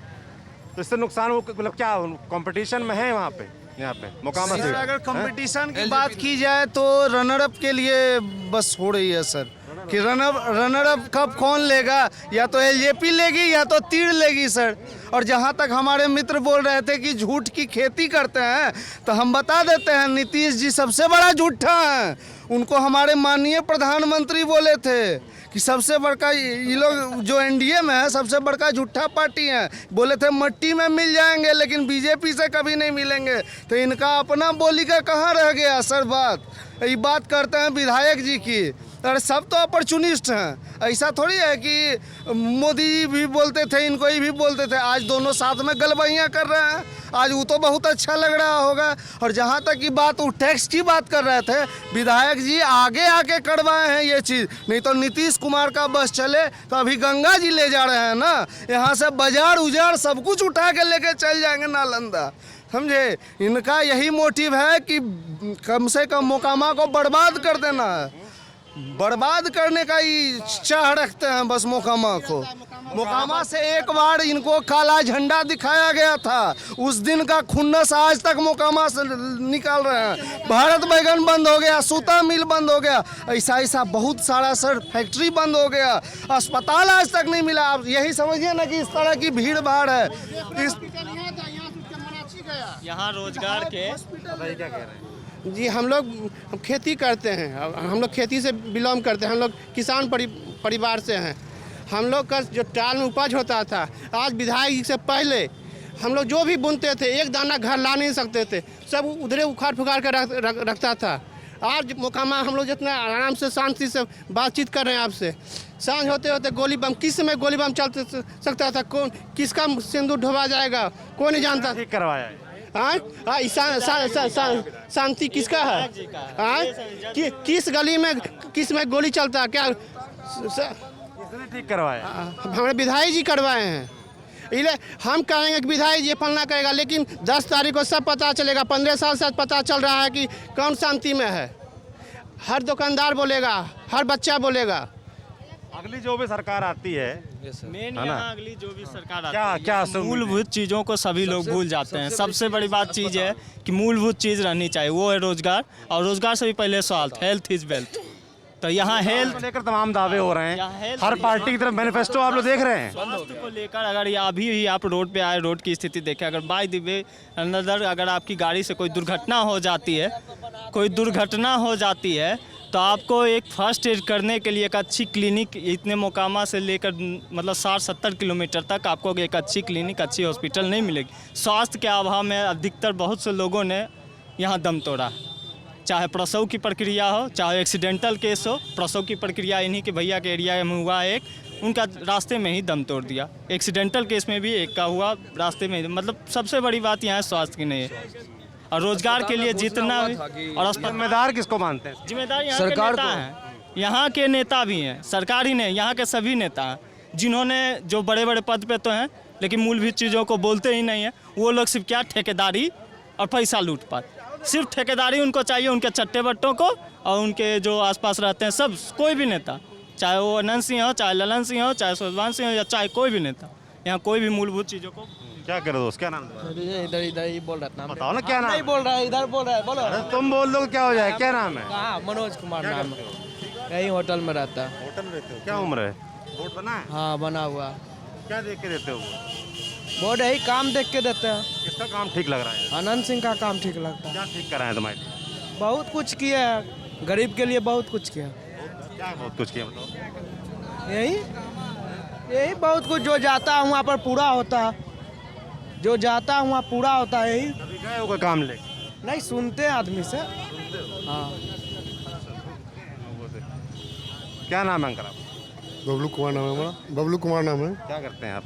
तो इससे नुकसान मतलब क्या कंपटीशन में है वहाँ पे यहाँ पे मोकामा से? अगर कंपटीशन की बात की जाए तो रनर अप के लिए बस हो रही है सर कि रनर अप कप कौन लेगा, या तो एलजेपी लेगी या तो तीर लेगी सर। और जहाँ तक हमारे मित्र बोल रहे थे कि झूठ की खेती करते हैं, तो हम बता देते हैं नीतीश जी सबसे बड़ा झूठा है। उनको हमारे माननीय प्रधानमंत्री बोले थे कि सबसे बड़का ये लोग जो एनडीए में है सबसे बड़का झूठा पार्टी है। बोले थे मट्टी में मिल जाएंगे लेकिन बीजेपी से कभी नहीं मिलेंगे। तो इनका अपना बोली का कहाँ रह गया सर बात। ये बात करते हैं विधायक जी की। अरे सब तो अपॉर्चुनिस्ट हैं, ऐसा थोड़ी है कि मोदी जी भी बोलते थे इनको ही भी बोलते थे। आज दोनों साथ में गलबैयाँ कर रहे हैं, आज वो तो बहुत अच्छा लग रहा होगा। और जहाँ तक की बात वो टैक्स की बात कर रहे थे, विधायक जी आगे आके करवाए हैं ये चीज़। नहीं तो नीतीश कुमार का बस चले तो अभी गंगा जी ले जा रहे हैं ना, यहाँ से बाजार उजार सब कुछ उठा के लेके चल जाएंगे नालंदा, समझे। इनका यही मोटिव है कि कम से कम मोकामा को बर्बाद कर देना है, बर्बाद करने का ही चाह रखते हैं बस मोकामा को। मोकामा से एक बार इनको काला झंडा दिखाया गया था, उस दिन का खुन्नस आज तक मोकामा से निकाल रहे हैं। भारत बैगन बंद हो गया, सूता मिल बंद हो गया, ऐसा बहुत सारा सर फैक्ट्री बंद हो गया, अस्पताल आज तक नहीं मिला। आप यही समझिए ना कि इस तरह की भीड़ भाड़ है। यहाँ रोजगार के क्या कह रहे हैं? जी हम लोग खेती करते हैं, हम लोग खेती से बिलोंग करते हैं, हम लोग किसान परिवार से हैं। हम लोग का जो टाल में उपज होता था, आज विधायक जी से पहले हम लोग जो भी बुनते थे एक दाना घर ला नहीं सकते थे, सब उधरे उखाड़ फुखाड़ कर रखता था। आज मोकामा हम लोग जितना आराम से शांति से बातचीत कर रहे हैं आपसे, सांझ होते होते गोली बम, किस समय गोली बम चल सकता था, कौन किसका सिंदूर ढोवा जाएगा कोई नहीं जानता। ठीक करवाया है। शांति किसका है? किस गली में किस में गोली चलता है क्या? किसने ठीक करवाया? हमारे विधायक जी करवाए हैं। इसलिए हम कहेंगे कि विधायक जी पलना करेगा, लेकिन 10 तारीख को सब पता चलेगा। 15 साल से पता चल रहा है कि कौन शांति में है। हर दुकानदार बोलेगा, हर बच्चा बोलेगा। अगली जो भी सरकार आती है मेन है ना? यहाँ अगली जो भी सरकार आती क्या है, क्या मूलभूत चीज़ों को सभी लोग भूल जाते हैं। सबसे बड़ी बात चीज़ है कि मूलभूत चीज़ रहनी चाहिए, वो है रोजगार। और रोजगार से भी पहले स्वास्थ्य, हेल्थ इज वेल्थ। तो यहाँ हेल्थ लेकर तमाम दावे हो रहे यहाँ हैं, हेल्थ हर पार्टी की तरफ मैनिफेस्टो आप लोग देख रहे हैं। स्वास्थ्य को लेकर अगर अभी ही आप रोड पे आए, रोड की स्थिति देखें, अगर बाय द वे अंदर अगर आपकी गाड़ी से कोई दुर्घटना हो जाती है, तो आपको एक फर्स्ट एड करने के लिए एक अच्छी क्लिनिक इतने मोकामा से लेकर मतलब 60-70 किलोमीटर तक आपको एक अच्छी क्लिनिक, अच्छी हॉस्पिटल नहीं मिलेगी। स्वास्थ्य के अभाव में अधिकतर बहुत से लोगों ने यहाँ दम तोड़ा, चाहे प्रसव की प्रक्रिया हो, चाहे एक्सीडेंटल केस हो। प्रसव की प्रक्रिया इन्हीं के भैया के एरिया में हुआ, एक उनका रास्ते में ही दम तोड़ दिया। एक्सीडेंटल केस में भी एक का हुआ रास्ते में। मतलब सबसे बड़ी बात यहाँ स्वास्थ्य की नहीं है। और रोजगार के लिए जितना भी और जिम्मेदार किसको मानते हैं? जिम्मेदार यहाँ सरकार के नेता हैं, यहाँ के नेता भी हैं, सरकार ही नहीं, यहाँ के सभी नेता हैं जिन्होंने जो बड़े बड़े पद पे तो हैं लेकिन मूलभूत चीज़ों को बोलते ही नहीं है। वो लोग सिर्फ क्या ठेकेदारी और पैसा लूटपाट, सिर्फ ठेकेदारी उनको चाहिए, उनके चट्टे बट्टों को और उनके जो आसपास रहते हैं सब। कोई भी नेता, चाहे वो अनंत सिंह हो, चाहे ललन सिंह हो, चाहे सुभान सिंह हो, या चाहे कोई भी नेता, यहाँ कोई भी मूलभूत चीज़ों को। क्या करो दोस्त, क्या नाम तुम्हारा? इधर ही बोल रहा था। बताओ ना क्या नाम? नहीं बोल रहा है, इधर बोल रहा है, बोलो। अरे तुम बोल दो क्या हो जाए, क्या नाम है? हाँ, मनोज कुमार नाम है, यही होटल में रहता है। होटल में रहते हो? क्या उम्र है? वोट बना है? हाँ, बना हुआ। क्या देख के देते हो? बोर्ड यही काम देख के देते हैं। किसका काम ठीक लग रहा है? अनंत सिंह का काम ठीक लगता है। क्या ठीक कराए तुम्हारे लिए? बहुत कुछ किया है, गरीब के लिए बहुत कुछ किया। क्या बहुत कुछ किया बताओ? यही बहुत कुछ, जो जाता है वहाँ पर पूरा होता है, जो जाता है वहाँ पूरा होता है। यही अभी गए हो कोई काम ले? नहीं सुनते हैं आदमी से। हाँ। क्या नाम है अंकल आप? बबलू कुमार नाम है हमारा। बबलू कुमार नाम है। क्या करते हैं आप?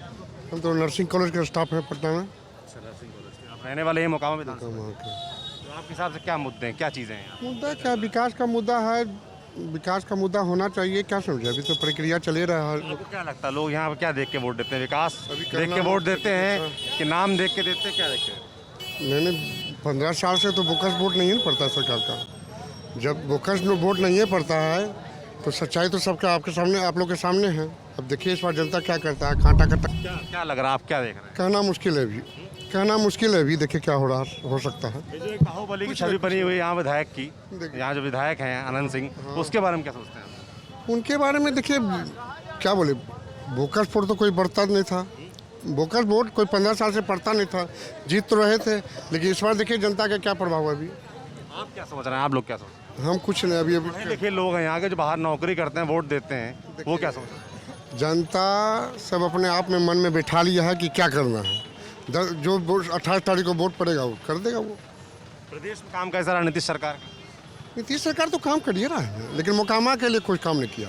हम तो नर्सिंग कॉलेज का स्टाफ है पटना में। आप रहने वाले हैं मोकामा विधानसभा। तो आपके हिसाब से क्या मुद्दे हैं, क्या चीज़ें हैं यहाँ? मुद्दा क्या, विकास का मुद्दा है, विकास का मुद्दा होना चाहिए, क्या समझे, अभी तो प्रक्रिया चले रहा है। आपको क्या लगता है लोग यहाँ पे क्या देख के वोट देते हैं? विकास अभी देख करना के वोट होगा। देते हैं कि नाम देख के देते हैं, क्या देखते हैं? मैंने 15 साल से तो बोकस वोट नहीं है पड़ता सरकार का। जब बोकस में वोट नहीं है पड़ता है तो सच्चाई तो सबका आपके सामने, आप लोग के सामने है। अब देखिए इस बार जनता क्या करता है, कांटा कटा। क्या लग रहा है, आप क्या देख रहे हैं? कहना मुश्किल है अभी, कहना मुश्किल है अभी, देखिए क्या हो सकता है। ये जो एक बाहुबली की छवि बनी हुई है यहाँ विधायक की, यहाँ जो विधायक हैं अनंत सिंह, उसके बारे में क्या सोचते हैं? उनके बारे में देखिए क्या बोले, बोकस वोट तो कोई पड़ता नहीं था, बोकस वोट कोई 15 साल से पड़ता नहीं था, जीत तो रहे थे, लेकिन इस बार देखिए जनता का क्या प्रभाव है अभी। आप क्या सोच रहे हैं, आप लोग क्या सोच रहे हैं? हम कुछ नहीं अभी पढ़े लिखे लोग हैं यहाँ के जो बाहर नौकरी करते हैं, वोट देते हैं, वो क्या सोच रहे हैं? जनता सब अपने आप में मन में बैठा लिया है कि क्या करना है। जो 28 तारीख को वोट पड़ेगा वो कर देगा वो। प्रदेश में काम कैसा रहा नीतीश सरकार का? नीतीश सरकार तो काम कर ही रहा है, लेकिन मोकामा के लिए कोई काम नहीं किया,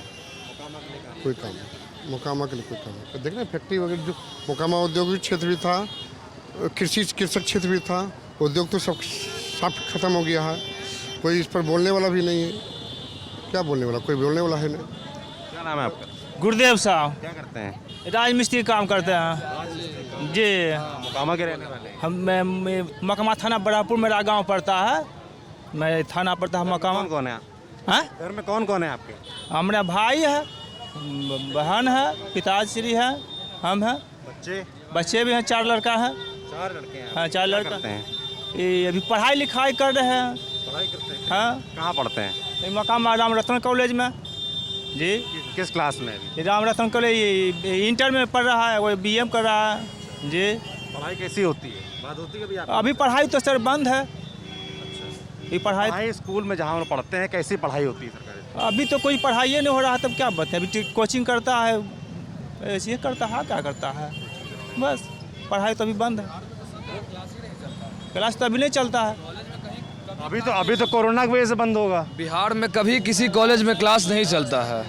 कोई काम नहीं, मोकामा के लिए कोई काम नहीं। देख रहे हैं फैक्ट्री वगैरह, जो मोकामा औद्योगिक क्षेत्र भी था, कृषक क्षेत्र भी था, उद्योग तो सब खत्म हो गया है, कोई इस पर बोलने वाला भी नहीं है। क्या बोलने वाला, कोई बोलने वाला है नहीं। क्या नाम है आपका? गुरुदेव साहब क्या करते हैं? राजमिस्त्री काम करते हैं जी। मोकामा के रहने वाले हैं। हम मकामा थाना बड़ापुर मेरा गांव पड़ता है, मैं थाना पड़ता है मकामा। कौन कौन है? हाँ, घर में कौन कौन है आपके? हमारा भाई है, बहन है, पिताश्री है, हम हैं, बच्चे भी हैं, 4 लड़का है। 4 लड़के हैं। हाँ, 4 क्या लड़का करते हैं? ये अभी पढ़ाई लिखाई कर रहे हैं। पढ़ाई करते हैं? हाँ, कहाँ पढ़ते हैं? ये मकामा राम रतन कॉलेज में जी। किस क्लास में अभी? ये राम रतन कॉलेज इंटर में पढ़ रहा है, वो BM कर रहा है जी। पढ़ाई कैसी होती है? बात होती है कभी? अभी पढ़ाई तो सर बंद है, ये पढ़ाई स्कूल में जहाँ हम पढ़ते हैं कैसी पढ़ाई होती है सरकारी? अभी तो कोई पढ़ाई नहीं हो रहा, तब क्या बताएं। अभी कोचिंग करता है, ऐसे ही करता है, क्या करता है, बस पढ़ाई तो अभी बंद है, क्लास तो अभी नहीं चलता है। अभी तो कोरोना की वजह से बंद होगा। बिहार में कभी किसी कॉलेज में क्लास नहीं चलता है,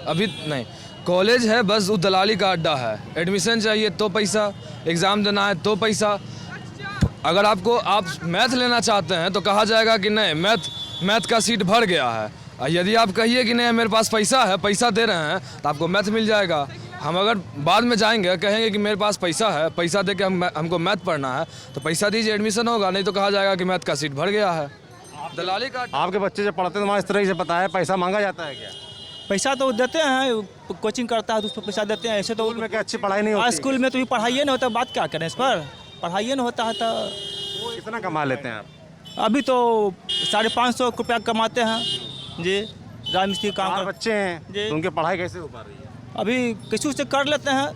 अभी नहीं। कॉलेज है बस वो दलाली का अड्डा है, एडमिशन चाहिए तो पैसा, एग्ज़ाम देना है तो पैसा। अगर आप मैथ लेना चाहते हैं तो कहा जाएगा कि नहीं मैथ का सीट भर गया है। यदि आप कहिए कि नहीं मेरे पास पैसा है, पैसा दे रहे हैं, तो आपको मैथ मिल जाएगा। हम अगर बाद में जाएंगे कहेंगे कि मेरे पास पैसा है, पैसा दे के हमको मैथ पढ़ना है, तो पैसा दीजिए एडमिशन होगा, नहीं तो कहा जाएगा कि मैथ का सीट भर गया है। दलाली का। आपके बच्चे जब पढ़ते हैं तो वहाँ इस तरह से पता है पैसा मांगा जाता है क्या? पैसा तो देते हैं, कोचिंग करता है तो उस पर पैसा देते हैं। ऐसे तो स्कूल में क्या अच्छी पढ़ाई नहीं होती? स्कूल में तो पढ़ाई नहीं होता, बात क्या करें इस पर, पढ़ाई नहीं होता है तो। कितना कमा लेते हैं आप? अभी तो 550 रुपया कमाते हैं जी, राजमिस्त्री काम 4 कर। बच्चे हैं जी। तो उनकी पढ़ाई कैसे हो पा रही है? अभी किसी से कर लेते हैं,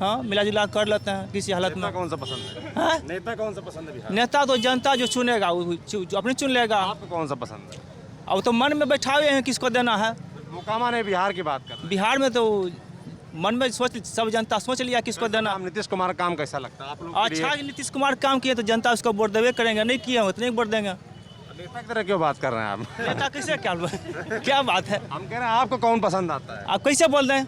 हाँ, मिला जुला कर लेते हैं किसी हालत नेता में। कौन सा पसंद है? हाँ? नेता कौन सा पसंद है बिहार? नेता तो जनता जो चुनेगा वो अपने चुन लेगा। आपको कौन सा पसंद है? अब तो मन में बैठाए हैं किसको देना है। मोकामा ने बिहार की बात कर, बिहार में तो मन में सब जनता सोच लिया किसको देना। नीतीश कुमार का काम कैसा लगता है आप लोग? अच्छा नीतीश कुमार काम किए तो जनता उसको वोट देवे करेंगे, नहीं किए हो तो नहीं वोट देंगे। नेता की तरह क्यों बात कर रहे हैं आप? नेता कैसे क्या बात है, हम कह रहे हैं आपको कौन पसंद आता है? आप कैसे बोल रहे हैं,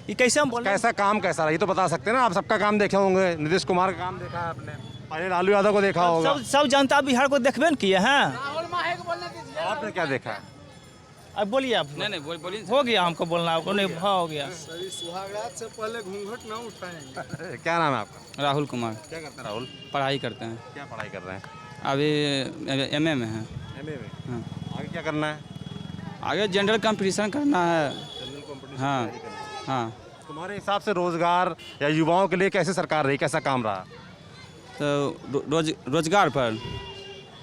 ये कैसे हम बोल रहे हैं? कैसा काम कैसा रहा ये तो बता सकते हैं ना। आप सबका काम देखे होंगे, नीतीश कुमार का काम देखा है आपने, पहले लालू यादव को देखा होगा। सब जनता बिहार को देखबे न किए हैं। आपने क्या देखा है? अब बोलिए आप। नहीं बोलिए, हो गया हमको बोलना, आपको नहीं हो गया। सुहागरात से पहले घूंघट ना उठाएंगे। क्या नाम है आपका? राहुल कुमार। क्या करते हैं राहुल? पढ़ाई करते हैं, क्या पढ़ाई कर रहे हैं? अभी MA में हैं। MA में? हाँ। आगे क्या करना है? आगे जनरल कंपटीशन करना है। जनरल कॉम्पिटिशन हाँ तैयारी करनी है। हाँ। तुम्हारे हिसाब से रोजगार या युवाओं के लिए कैसे सरकार रही, कैसा काम रहा? तो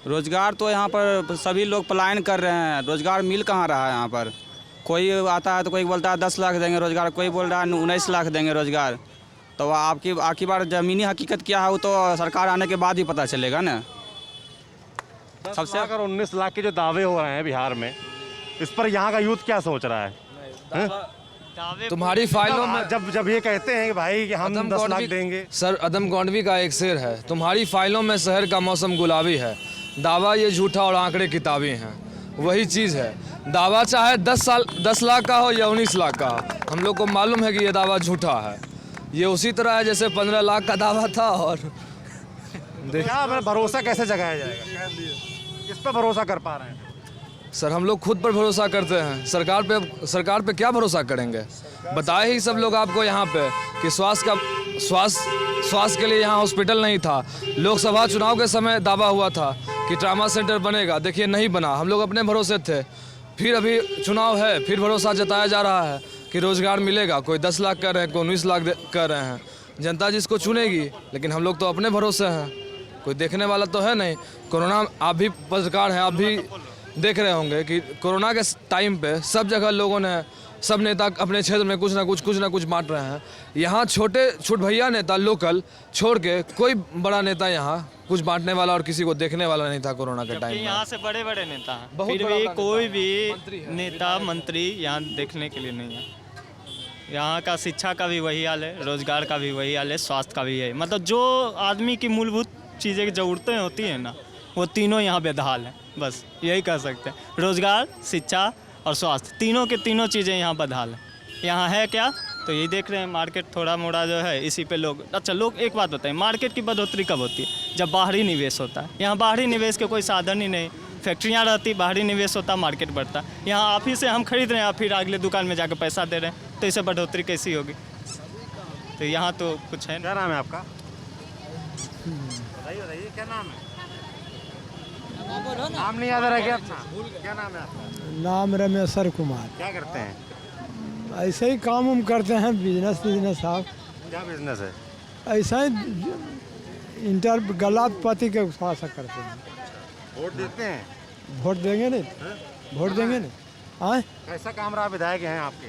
रोजगार तो यहाँ पर सभी लोग पलायन कर रहे हैं, रोजगार मिल कहाँ रहा है यहाँ पर। कोई आता है तो कोई बोलता है 10 लाख देंगे रोजगार, कोई बोल रहा है 19 लाख देंगे रोजगार। तो आपकी बार ज़मीनी हकीकत क्या है वो तो सरकार आने के बाद ही पता चलेगा ना। 10 लाख और 19 लाख के जो दावे हो रहे हैं बिहार में, इस पर यहाँ का यूथ क्या सोच रहा है? तुम्हारी फाइलों में जब ये कहते हैं कि भाई कि हम 10 लाख देंगे। सर अदम गौंडवी का एक शेर है, तुम्हारी फाइलों में शहर का मौसम गुलाबी है, दावा ये झूठा और आंकड़े किताबी हैं। वही चीज़ है, दावा चाहे 10 लाख का हो या 19 लाख का हो, हम लोग को मालूम है कि ये दावा झूठा है। ये उसी तरह है जैसे 15 लाख का दावा था। और क्या भरोसा कैसे जगाया जाएगा? किस पर भरोसा कर पा रहे हैं? सर हम लोग खुद पर भरोसा करते हैं, सरकार पे क्या भरोसा करेंगे। बताए ही सब लोग आपको यहाँ पे कि स्वास्थ्य के लिए यहाँ हॉस्पिटल नहीं था। लोकसभा चुनाव के समय दावा हुआ था कि ट्रामा सेंटर बनेगा, देखिए नहीं बना। हम लोग अपने भरोसे थे। फिर अभी चुनाव है, फिर भरोसा जताया जा रहा है कि रोज़गार मिलेगा। कोई 10 लाख कर रहे हैं, कोई 19 लाख कर रहे हैं। जनता जिसको चुनेगी, लेकिन हम लोग तो अपने भरोसे हैं, कोई देखने वाला तो है नहीं। कोरोना, आप भी पत्रकार हैं, आप भी देख रहे होंगे कि कोरोना के टाइम पे सब जगह लोगों ने, सब नेता अपने क्षेत्र में कुछ ना कुछ बांट रहे हैं। यहाँ छोट भैया नेता लोकल छोड़ के कोई बड़ा नेता यहाँ कुछ बांटने वाला और किसी को देखने वाला नहीं था कोरोना के टाइम में। यहाँ से बड़े बड़े नेता हैं, फिर भी कोई भी नेता मंत्री यहाँ देखने के लिए नहीं है। यहाँ का शिक्षा का भी वही हाल है, रोजगार का भी वही हाल है, स्वास्थ्य का भी है। मतलब जो आदमी की मूलभूत चीज़ें की ज़रूरतें होती हैं ना, वो तीनों यहाँ बेदहाल हैं। बस यही कह सकते हैं, रोजगार, शिक्षा और स्वास्थ्य, तीनों के तीनों चीज़ें यहाँ बदहाल हैं। यहाँ है क्या, तो यही देख रहे हैं, मार्केट थोड़ा मोड़ा जो है, इसी पे लोग। अच्छा, लोग एक बात बताएं, मार्केट की बढ़ोतरी कब होती है? जब बाहरी निवेश होता है। यहाँ बाहरी निवेश के कोई साधन ही नहीं। फैक्ट्रियाँ रहती, बाहरी निवेश होता, मार्केट बढ़ता। यहाँ आप ही से हम खरीद रहे हैं, फिर अगले दुकान में जाकर पैसा दे रहे हैं, तो इससे बढ़ोतरी कैसी होगी? तो यहाँ तो कुछ है। क्या नाम है आपका? बताइए क्या नाम है? नाम नहीं याद आ रहा क्या अपना? क्या नाम है आपका? नाम रमेश्वर कुमार। क्या करते हैं? ऐसे ही काम करते हैं, बिजनेस साहब। क्या बिजनेस है? ऐसा ही इंटर गलापति के साथ करते हैं। वोट देते हैं? वोट देंगे नहीं, वोट देंगे नहीं। हाँ, कैसा काम रहा? विधायक हैं आपके?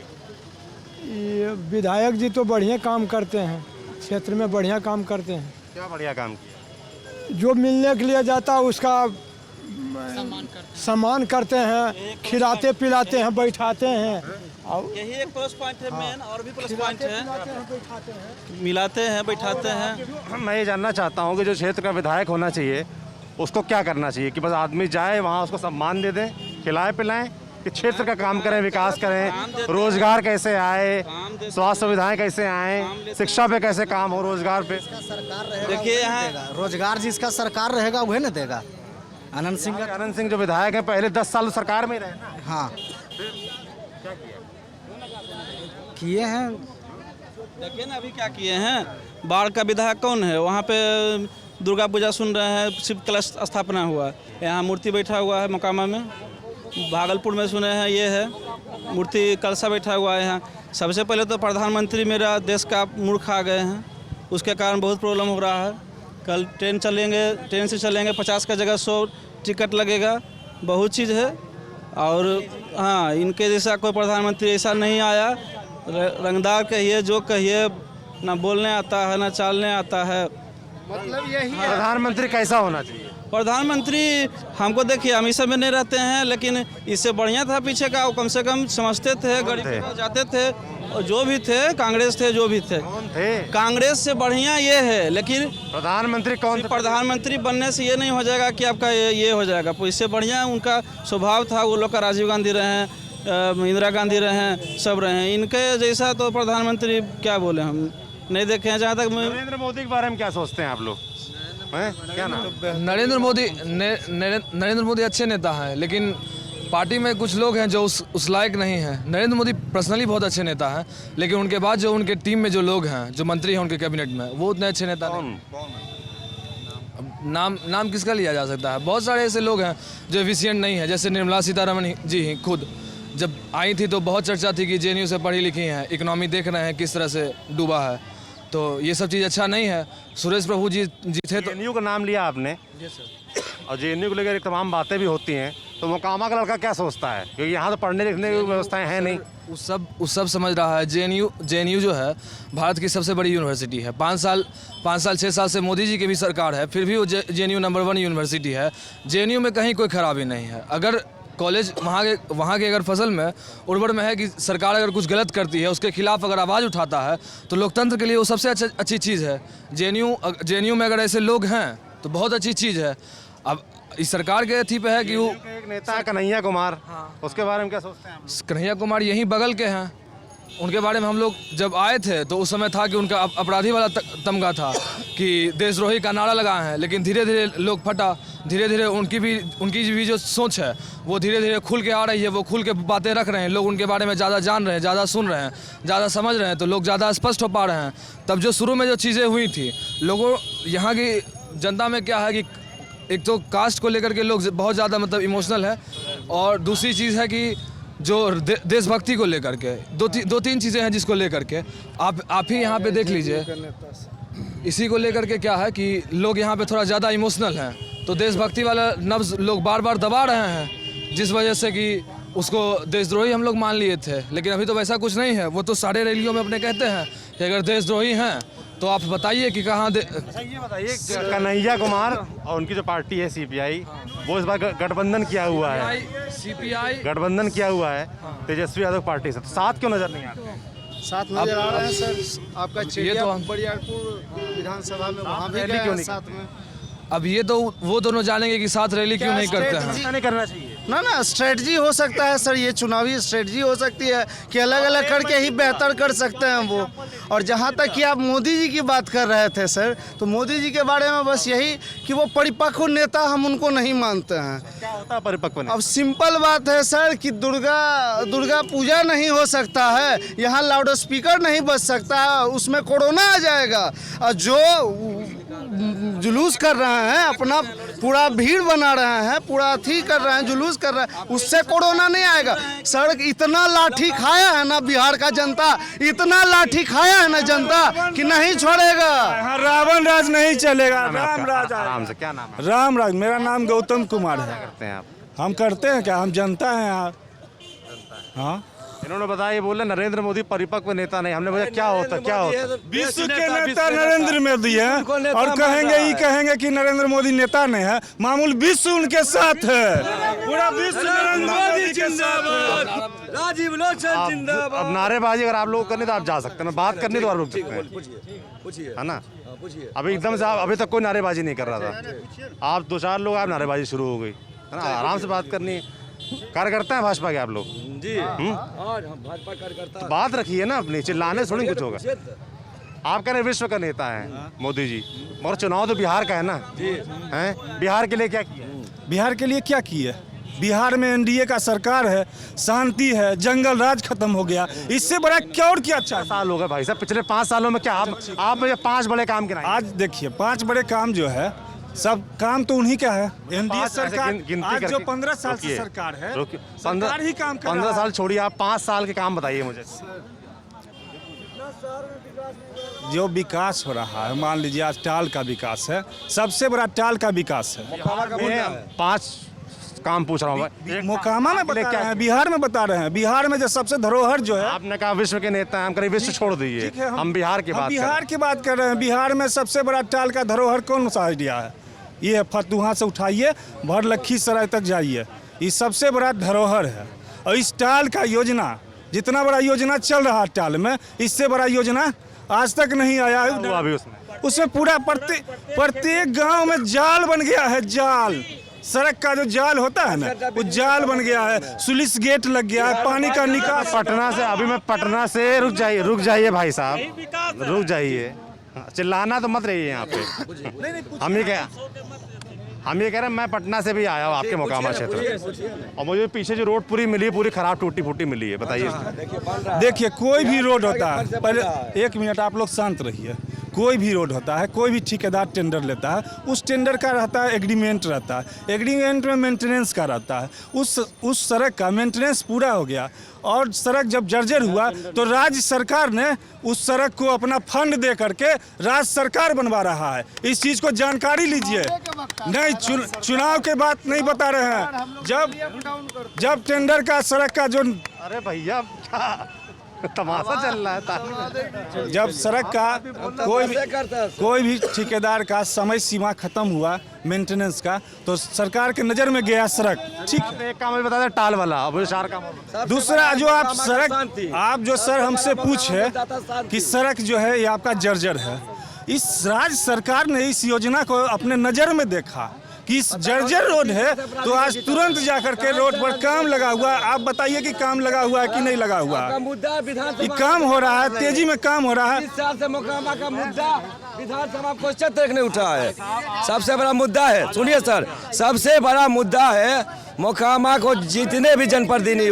ये विधायक जी तो बढ़िया काम करते हैं, क्षेत्र में बढ़िया काम करते हैं। क्या बढ़िया काम किया? जो मिलने के लिए जाता है उसका सम्मान करते हैं, खिलाते पिलाते हैं, बैठाते हैं। यही एक प्लस पॉइंट है मेन, और भी प्लस पॉइंट है, मिलाते हैं, बैठाते हैं। मैं ये जानना चाहता हूँ कि जो क्षेत्र का विधायक होना चाहिए उसको क्या करना चाहिए कि बस आदमी जाए वहाँ, उसको सम्मान दे दें, खिलाए पिलाएं, कि क्षेत्र का काम करें, विकास करें, रोजगार कैसे आए, स्वास्थ्य सुविधाएं कैसे आए, शिक्षा पे कैसे काम हो, रोजगार पे? देखिए यहाँ रोजगार जिसका सरकार रहेगा वही ना देगा। आनंद सिंह जो विधायक हैं, पहले 10 साल सरकार में रहे ना। हाँ किए हैं। देखिए ना अभी क्या किए हैं। बाढ़ का विधायक कौन है? वहाँ पे दुर्गा पूजा सुन रहे हैं, शिव कलश स्थापना हुआ है, यहाँ मूर्ति बैठा हुआ है मोकामा में। भागलपुर में सुने हैं ये है मूर्ति कलशा बैठा हुआ है यहाँ। सबसे पहले तो प्रधानमंत्री मेरा देश का मूर्ख आ गए हैं, उसके कारण बहुत प्रॉब्लम हो रहा है। कल ट्रेन से चलेंगे 50 का जगह 100 टिकट लगेगा, बहुत चीज़ है। और हाँ, इनके जैसा कोई प्रधानमंत्री ऐसा नहीं आया। रंगदार कहिए, जो कहिए, ना बोलने आता है ना चालने आता है। मतलब यही है। प्रधानमंत्री कैसा होना चाहिए? प्रधानमंत्री हमको देखिए, हम इस सब में नहीं रहते हैं, लेकिन इससे बढ़िया था पीछे का। वो कम से कम समझते थे, गरीब के पास जाते थे, और जो भी थे, कांग्रेस थे, जो भी थे, कौन थे? कांग्रेस से बढ़िया ये है। लेकिन प्रधानमंत्री कौन? प्रधानमंत्री बनने से ये नहीं हो जाएगा कि आपका ये हो जाएगा। इससे बढ़िया उनका स्वभाव था। वो लोग का राजीव गांधी रहे हैं, इंदिरा गांधी रहे हैं, सब रहे हैं। इनके जैसा तो प्रधानमंत्री क्या बोले, हम नहीं देखे हैं। जहाँ तक नरेंद्र मोदी के बारे में क्या सोचते हैं आप लोग? क्या नाम? नरेंद्र मोदी अच्छे नेता हैं, लेकिन पार्टी में कुछ लोग हैं जो उस लायक नहीं हैं। नरेंद्र मोदी पर्सनली बहुत अच्छे नेता हैं, लेकिन उनके बाद जो उनके टीम में जो लोग हैं, जो मंत्री हैं उनके कैबिनेट में, वो उतने अच्छे नेता नहीं। नाम किसका लिया जा सकता है? बहुत सारे ऐसे लोग हैं जो एफिशिएंट नहीं है। जैसे निर्मला सीतारमण जी ही खुद जब आई थी तो बहुत चर्चा थी कि जेएनयू से पढ़ी लिखी हैं, इकोनॉमी देख रहे हैं किस तरह से डूबा है, तो ये सब चीज़ अच्छा नहीं है। सुरेश प्रभु जी थे तो जेएनयू का नाम लिया आपने, और जेएनयू को लेकर तमाम बातें भी होती हैं, तो मोकामा का लड़का क्या सोचता है? क्योंकि यहाँ तो पढ़ने लिखने की व्यवस्थाएं हैं नहीं। उस सब समझ रहा है। जेएनयू जो है भारत की सबसे बड़ी यूनिवर्सिटी है। 5 साल 6 साल से मोदी जी की भी सरकार है, फिर भी वो जेएनयू नंबर 1 यूनिवर्सिटी है। जेएनयू में कहीं कोई खराबी नहीं है। अगर कॉलेज वहाँ के अगर फसल में उर्वर में है कि सरकार अगर कुछ गलत करती है, उसके खिलाफ अगर आवाज़ उठाता है, तो लोकतंत्र के लिए वो सबसे अच्छी चीज़ है। जेएनयू में अगर ऐसे लोग हैं तो बहुत अच्छी चीज़ है। अब इस सरकार के अथी पे है कि वो एक नेता है कन्हैया कुमार, उसके बारे में क्या सोचते हैं आप? कन्हैया कुमार यहीं बगल के हैं। उनके बारे में हम लोग जब आए थे तो उस समय था कि उनका अपराधी वाला तमगा था कि देशद्रोही का नारा लगाए हैं, लेकिन धीरे धीरे लोग फटा। धीरे धीरे उनकी भी जो सोच है वो धीरे धीरे खुल के आ रही है, वो खुल के बातें रख रहे हैं, लोग उनके बारे में ज़्यादा जान रहे हैं, ज़्यादा सुन रहे हैं, ज़्यादा समझ रहे हैं, तो लोग ज़्यादा स्पष्ट हो पा रहे हैं। तब जो शुरू में जो चीज़ें हुई थी, लोगों यहाँ की जनता में क्या है कि एक तो कास्ट को लेकर के लोग बहुत ज़्यादा मतलब इमोशनल है, और दूसरी चीज़ है कि जो देशभक्ति को लेकर के दो तीन चीज़ें हैं जिसको लेकर के आप ही यहाँ पे देख लीजिए। इसी को लेकर के क्या है कि लोग यहाँ पे थोड़ा ज़्यादा इमोशनल हैं, तो देशभक्ति वाला नब्ज़ लोग बार बार दबा रहे हैं, जिस वजह से कि उसको देशद्रोही हम लोग मान लिए थे। लेकिन अभी तो वैसा कुछ नहीं है। वो तो सारे रैलियों में अपने कहते हैं कि अगर देशद्रोही हैं तो आप बताइए कि कहाँ ये बताइए, कन्हैया कुमार और उनकी जो पार्टी है CPI, वो इस बार गठबंधन किया हुआ है, CPI गठबंधन किया हुआ है तेजस्वी यादव पार्टी से, तो साथ क्यों नजर नहीं आते? साथ नजर आ रहे हैं सर। आपका चेरिया बरियारपुर विधानसभा में वहाँ भी क्यों नहीं साथ में? अब ये तो वो दोनों जानेंगे कि साथ रैली क्यों नहीं करते हैं। नहीं करना चाहिए ना स्ट्रेटजी हो सकता है सर, ये चुनावी स्ट्रेटजी हो सकती है कि अलग अलग करके ही बेहतर कर सकते हैं वो। और जहाँ तक कि आप मोदी जी की बात कर रहे थे सर, तो मोदी जी के बारे में बस यही कि वो परिपक्व नेता, हम उनको नहीं मानते हैं। क्या होता है परिपक्व नेता? अब सिंपल बात है सर कि दुर्गा पूजा नहीं हो सकता है, यहाँ लाउड स्पीकर नहीं बज सकता है, उसमें कोरोना आ जाएगा। और जो जुलूस कर रहे हैं, अपना पूरा भीड़ बना रहे हैं, पूरा अथी कर रहे हैं, जुलूस कर रहे हैं, उससे कोरोना नहीं आएगा। सर इतना लाठी खाया है ना बिहार का जनता, इतना लाठी खाया है ना जनता कि नहीं छोड़ेगा। रावण राज नहीं चलेगा, राम राज आराम से। क्या नाम है? राम राज। मेरा नाम गौतम कुमार है। करते हैं आप? हम करते हैं क्या, हम जनता हैं यहाँ। हाँ, इन्होंने बताया, ये बोले नरेंद्र मोदी परिपक्व नेता नहीं। हमने बोला क्या होता विश्व के नेता नरेंद्र मोदी है, और कहेंगे कि नरेंद्र मोदी नेता नहीं है। मामूल विश्व उनके साथ है, पूरा विश्व नरेंद्र मोदी के साथ है। राजीव लोचन जिंदाबाद। अब नारेबाजी अगर आप लोग करने तो आप जा सकते हैं, बात करनी तो आप रुक सकते हैं, है ना? अभी एकदम से अभी तक कोई नारेबाजी नहीं कर रहा था, आप 2-4 लोग आप नारेबाजी शुरू हो गई, है ना? आराम से बात करनी है। कार्यकर्ता है भाजपा के आप लोग जी? भाजपा कार्यकर्ता, तो बात रखिए ना अपनी, चिल्लाने थोड़ी कुछ होगा। आप कह रहे विश्व का नेता है मोदी जी, मगर चुनाव तो बिहार का है ना जी? हैं, बिहार के लिए क्या किया? बिहार के लिए क्या किया? बिहार में NDA का सरकार है, शांति है, जंगल राज खत्म हो गया, इससे बड़ा क्या और क्या चाहिए? साल हो गए भाई साहब, पिछले 5 सालों में क्या आप मुझे 5 बड़े काम गिनाए? आज देखिए 5 बड़े काम जो है, सब काम तो उन्हीं का है। NDA सरकार आज जो 15 साल से सरकार है, सरकार ही काम कर रहा है। 15 साल छोड़िए, आप 5 साल के काम बताइए मुझे। जो विकास हो रहा है, मान लीजिए आज टाल का विकास है, सबसे बड़ा टाल का विकास है। 5 काम पूछ रहा हूँ, मोकामा में बता रहे हैं, बिहार में बता रहे हैं। बिहार में जो सबसे धरोहर जो है, आपने कहा विश्व के नेता हैं, हम करें विश्व छोड़ दीजिए, हम बिहार की बात कर रहे हैं। बिहार में सबसे बड़ा टाल का धरोहर कौन सा एरिया है? ये है फतुहा से उठाइए, भर लखीसराय तक जाइए, ये सबसे बड़ा धरोहर है। और इस टाल का योजना, जितना बड़ा योजना चल रहा है टाल में, इससे बड़ा योजना आज तक नहीं आया है। उसमें पूरा प्रत्येक गांव में जाल बन गया है, जाल। सड़क का जो जाल होता है ना, वो जाल बन गया है, पुलिस गेट लग गया है, पानी का निकास। पटना से, अभी मैं पटना से, रुक जाइए भाई साहब, रुक जाइए, चिल्लाना तो मत रहिए यहाँ पे। हम ये कह रहे हैं, मैं पटना से भी आया हूँ आपके मोकामा क्षेत्र, और मुझे पीछे जो रोड पूरी मिली है, पूरी खराब टूटी फूटी मिली है, बताइए। देखिए कोई भी रोड होता है, पहले 1 मिनट आप लोग शांत रहिए। कोई भी रोड होता है, कोई भी ठेकेदार टेंडर लेता है, उस टेंडर का रहता है एग्रीमेंट रहता है, एग्रीमेंट में मेंटेनेंस का रहता है। उस सड़क का मेंटेनेंस पूरा हो गया, और सड़क जब जर्जर हुआ तो राज्य सरकार ने उस सड़क को अपना फंड दे करके राज्य सरकार बनवा रहा है। इस चीज़ को जानकारी लीजिए। नहीं, चुनाव के बात नहीं बता रहे हैं। जब टेंडर का सड़क का जो, अरे भैया तमाशा चल रहा है। जब सड़क का कोई भी ठेकेदार का समय सीमा खत्म हुआ मेंटेनेंस का, तो सरकार के नज़र में गया सड़क, ठीक। एक काम बता दें, टाल वाला, अब 4 काम। दूसरा जो आप सड़क, आप जो सर हमसे पूछे कि सड़क जो है ये आपका जर्जर है, इस राज्य सरकार ने इस योजना को अपने नज़र में देखा कि जर्जर रोड है, तो आज तुरंत जाकर के रोड पर काम लगा हुआ। आप बताइए कि काम लगा हुआ है कि नहीं लगा हुआ? ये काम हो रहा है, तेजी में काम हो रहा है। 30 साल से मोकामा का मुद्दा विधानसभा क्वेश्चन तक नहीं उठा है। सबसे बड़ा मुद्दा है, सुनिए सर, सबसे बड़ा मुद्दा है मोकामा को जितने भी जनप्रतिनिधि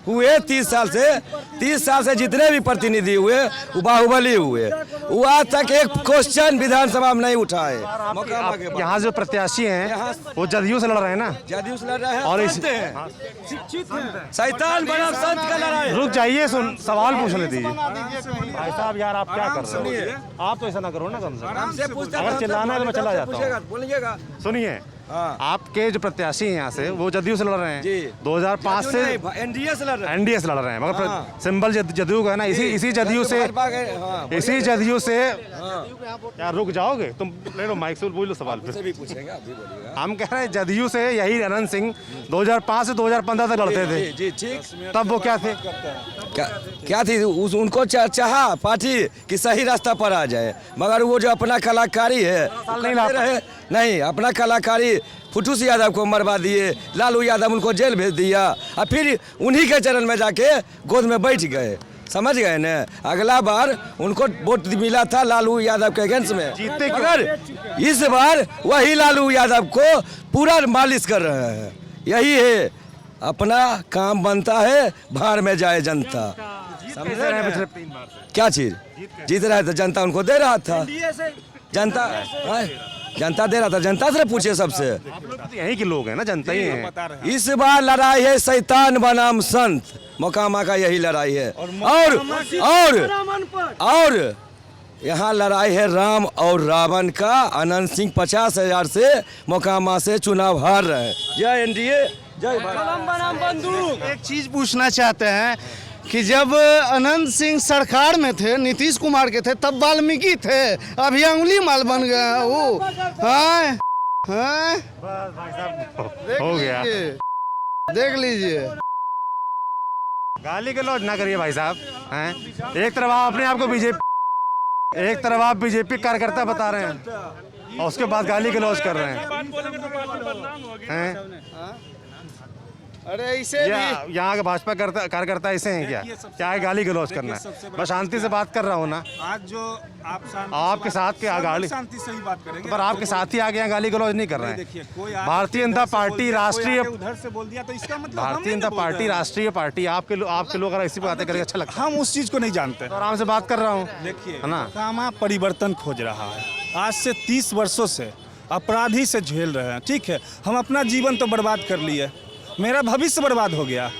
हुए 30 साल से जितने भी प्रतिनिधि हुए वो बाहुबली हुए, वो आज तक एक क्वेश्चन विधानसभा में नहीं उठा है। मोकामा के यहाँ जो प्रत्याशी हैं वो जदयू से लड़ रहे हैं ना? जदयू से लड़ रहे हैं और संत हैं, शिक्षित हैं, शैतान बना संत का लड़ाई। रुक जाइए, सवाल पूछने दीजिए भाई साहब। यार आप क्या कर रहे हो? आप तो ऐसा ना करो ना, कम से कम अगर चिल्लाना है तो मैं चला जाता हूँ। बोलिएगा। सुनिए, आपके जो प्रत्याशी हैं यहाँ से वो जदयू से लड़ रहे हैं 2005 से, एनडीए से लड़ रहे हैं। एनडीए से लड़ रहे हैं, मगर सिंबल जदयू का है ना, इसी जदयू से यार रुक जाओगे तुम? ले लो माइक से बोल लो सवाल पे। हम कह रहे हैं जदयू से यही अनंत सिंह 2005 से 2015 तक लड़ते थे जी ठीक। तब वो क्या थे? क्या थी? उनको चाहा पार्टी कि सही रास्ता पर आ जाए, मगर वो जो अपना कलाकारी है नहीं, अपना कलाकारी फुटूस यादव को मरवा दिए, लालू यादव उनको जेल भेज दिया और फिर उन्हीं के चरण में जाके गोद में बैठ गए। समझ गए न? अगला बार उनको वोट मिला था लालू यादव के अगेंस्ट में, मगर इस बार वही लालू यादव को पूरा मालिश कर रहे हैं। यही है, अपना काम बनता है, भाड़ में जाए जनता। समझ रहे हैं? क्या चीज जीत रहा है तो जनता उनको दे रहा था, जनता दे रहा था। जनता से पूछे, सबसे यही के लोग हैं ना, जनता ही है। इस बार लड़ाई है शैतान बनाम संत, मोकामा का यही लड़ाई है। और यहाँ लड़ाई है राम और रावण का। अनंत सिंह 50,000 से मोकामा से चुनाव हार रहे हैं। जय एनडीए, जय बंदूक। एक चीज पूछना चाहते हैं कि जब अनंत सिंह सरकार में थे, नीतीश कुमार के थे, तब वाल्मीकि थे, अभी अंगुली माल बन गया वो। हो गया, देख लीजिए। गाली गलौज ना करिए भाई साहब हैं। एक तरफ आप अपने आप को बीजेपी कार्यकर्ता बता रहे हैं और उसके बाद गाली गलौज कर रहे हैं। अरे ऐसे यहाँ के भाजपा कार्यकर्ता ऐसे हैं क्या है गाली गलौज करना है? मैं शांति से बात कर रहा हूँ ना। आज जो आपके साथ के गाली शांति से ही बात करेंगे, पर आपके साथ ही आगे यहाँ गाली गलौज नहीं कर रहे हैं। भारतीय जनता पार्टी राष्ट्रीय, उधर से बोल दिया तो इसका मतलब भारतीय जनता पार्टी राष्ट्रीय पार्टी, आपके लोग अगर ऐसी बातें करेंगे अच्छा लगता है। हम उस चीज को नहीं जानते। तो आराम से बात कर रहा हूँ। देखिए, है ना, मोकामा परिवर्तन खोज रहा है। आज से 30 वर्षों से अपराधी से झेल रहे हैं। ठीक है, हम अपना जीवन तो बर्बाद कर लिए, मेरा भविष्य बर्बाद हो गया।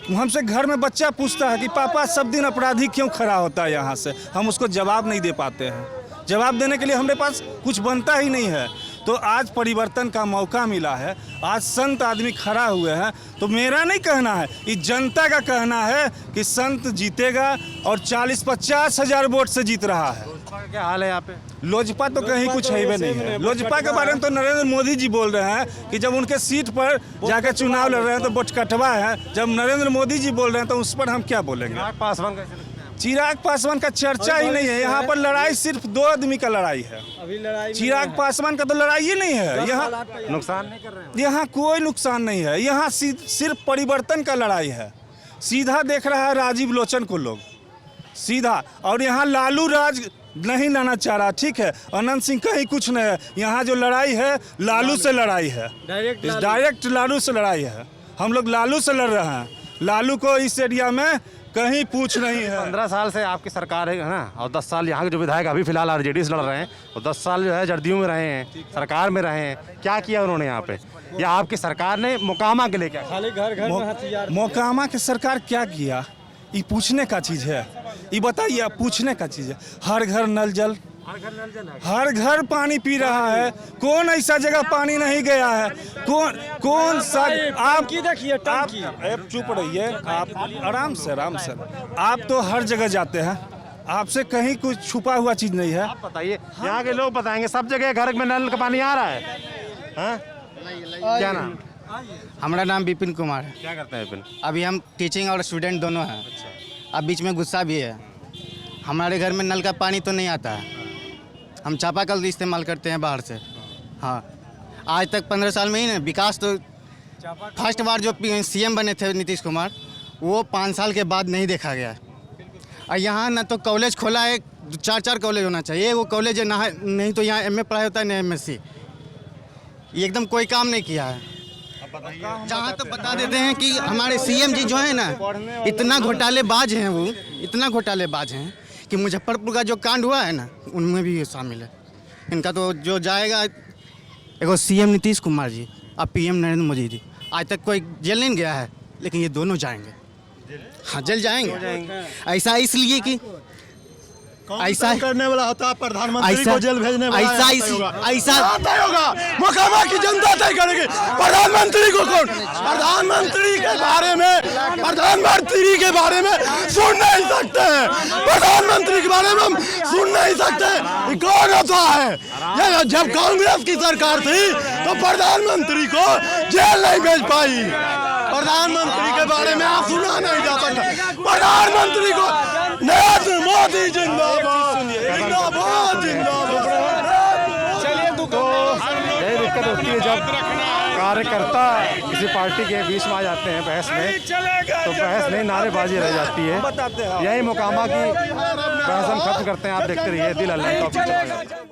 हमसे घर में बच्चा पूछता है कि पापा सब दिन अपराधी क्यों खड़ा होता है यहाँ से, हम उसको जवाब नहीं दे पाते हैं। जवाब देने के लिए हमारे पास कुछ बनता ही नहीं है। तो आज परिवर्तन का मौका मिला है, आज संत आदमी खड़ा हुए हैं। तो मेरा नहीं कहना है, ये जनता का कहना है कि संत जीतेगा और 40-50 हज़ार वोट से जीत रहा है। क्या हाल है यहाँ पे? लोजपा तो कहीं कुछ है ही नहीं है। लोजपा के बारे में तो नरेंद्र मोदी जी बोल रहे हैं कि जब उनके सीट पर जाकर चुनाव लड़ रहे हैं तो वोट कटवा है। जब नरेंद्र मोदी जी बोल रहे हैं तो उस पर हम क्या बोलेंगे? चिराग पासवान का चर्चा ही नहीं है। यहाँ पर लड़ाई सिर्फ 2 आदमी का लड़ाई है। चिराग पासवान का तो लड़ाई ही नहीं है। यहाँ नुकसान नहीं कर रहे हैं, यहाँ कोई नुकसान नहीं है। यहाँ सिर्फ परिवर्तन का लड़ाई है। सीधा देख रहा है राजीव लोचन को लोग, सीधा। और यहाँ लालू राज नहीं लाना चाह रहा। ठीक है, अनंत सिंह कहीं कुछ नहीं है। यहाँ जो लड़ाई है लालू से लड़ाई है, डायरेक्ट लालू से लड़ाई है। हम लोग लालू से लड़ रहे हैं। लालू को इस एरिया में कहीं पूछ नहीं है। 15 साल से आपकी सरकार है ना, और 10 साल यहाँ के जो विधायक अभी फिलहाल आरजेडी से लड़ रहे हैं, और 10 साल जो है जदयू में रहे हैं, सरकार में रहे हैं। क्या किया उन्होंने यहाँ पे, या आपकी सरकार ने मोकामा के लिए क्या? खाली घर मोकामा की सरकार क्या किया, ये पूछने का चीज़ है? ये बताइए, आप पूछने का चीज़ है। हर घर नल जल, हर घर पानी पी रहा है। कौन ऐसा जगह पानी नहीं गया है? कौन सा? आप देखिए, आप चुप रहिए, आप आराम से आप तो हर जगह जाते हैं, आपसे कहीं कुछ छुपा हुआ चीज नहीं है। आप बताइए, यहाँ के लोग बताएंगे सब जगह घर में नल का पानी आ रहा है। क्या नाम? हमारा नाम विपिन कुमार है। क्या करते हैं विपिन? अभी हम टीचिंग और स्टूडेंट दोनों हैं। अब बीच में गुस्सा भी है। हमारे घर में नल का पानी तो नहीं आता है, हम चापाकल इस्तेमाल करते हैं बाहर से। हाँ, आज तक 15 साल में ही ना विकास तो फर्स्ट बार जो CM बने थे नीतीश कुमार, वो 5 साल के बाद नहीं देखा गया। और यहाँ ना तो कॉलेज खोला है, 4 कॉलेज होना चाहिए, वो कॉलेज है ना, नहीं तो यहाँ MA पढ़ाई होता है, नहीं MSc। ये एकदम कोई काम नहीं किया है। जहाँ तक बता देते हैं कि हमारे CM जी जो है ना, इतना घोटालेबाज हैं, वो इतना घोटालेबाज हैं कि मुजफ्फरपुर का जो कांड हुआ है ना, उनमें भी ये शामिल है। इनका तो जो जाएगा, एगो CM नीतीश कुमार जी और PM नरेंद्र मोदी जी, आज तक कोई जेल नहीं गया है, लेकिन ये दोनों जाएंगे। हाँ, जेल जाएंगे। ऐसा इसलिए कि ऐसा करने वाला होता है प्रधानमंत्री को जेल भेजने वाला, ऐसा होगा। मोकामा की जनता तय करेगी प्रधानमंत्री को कौन। प्रधानमंत्री के बारे में सुन नहीं सकते हैं, प्रधानमंत्री के बारे में हम सुन नहीं सकते। कौन होता है ये? जब कांग्रेस की सरकार थी तो प्रधानमंत्री को जेल नहीं भेज पाई। प्रधानमंत्री के बारे में आप सुना नहीं जा सकता। प्रधानमंत्री को नरेंद्र मोदी जिंदाबाद, जिंदाबाद, जिंदाबाद। तो यही दिक्कत होती है जब कार्यकर्ता किसी पार्टी के बीच में आ जाते हैं बहस में, तो बहस नहीं, नारेबाजी रह जाती है। यही मोकामा की बहस हम खत्म करते हैं। आप देखते रहिए दिल अल्लाह।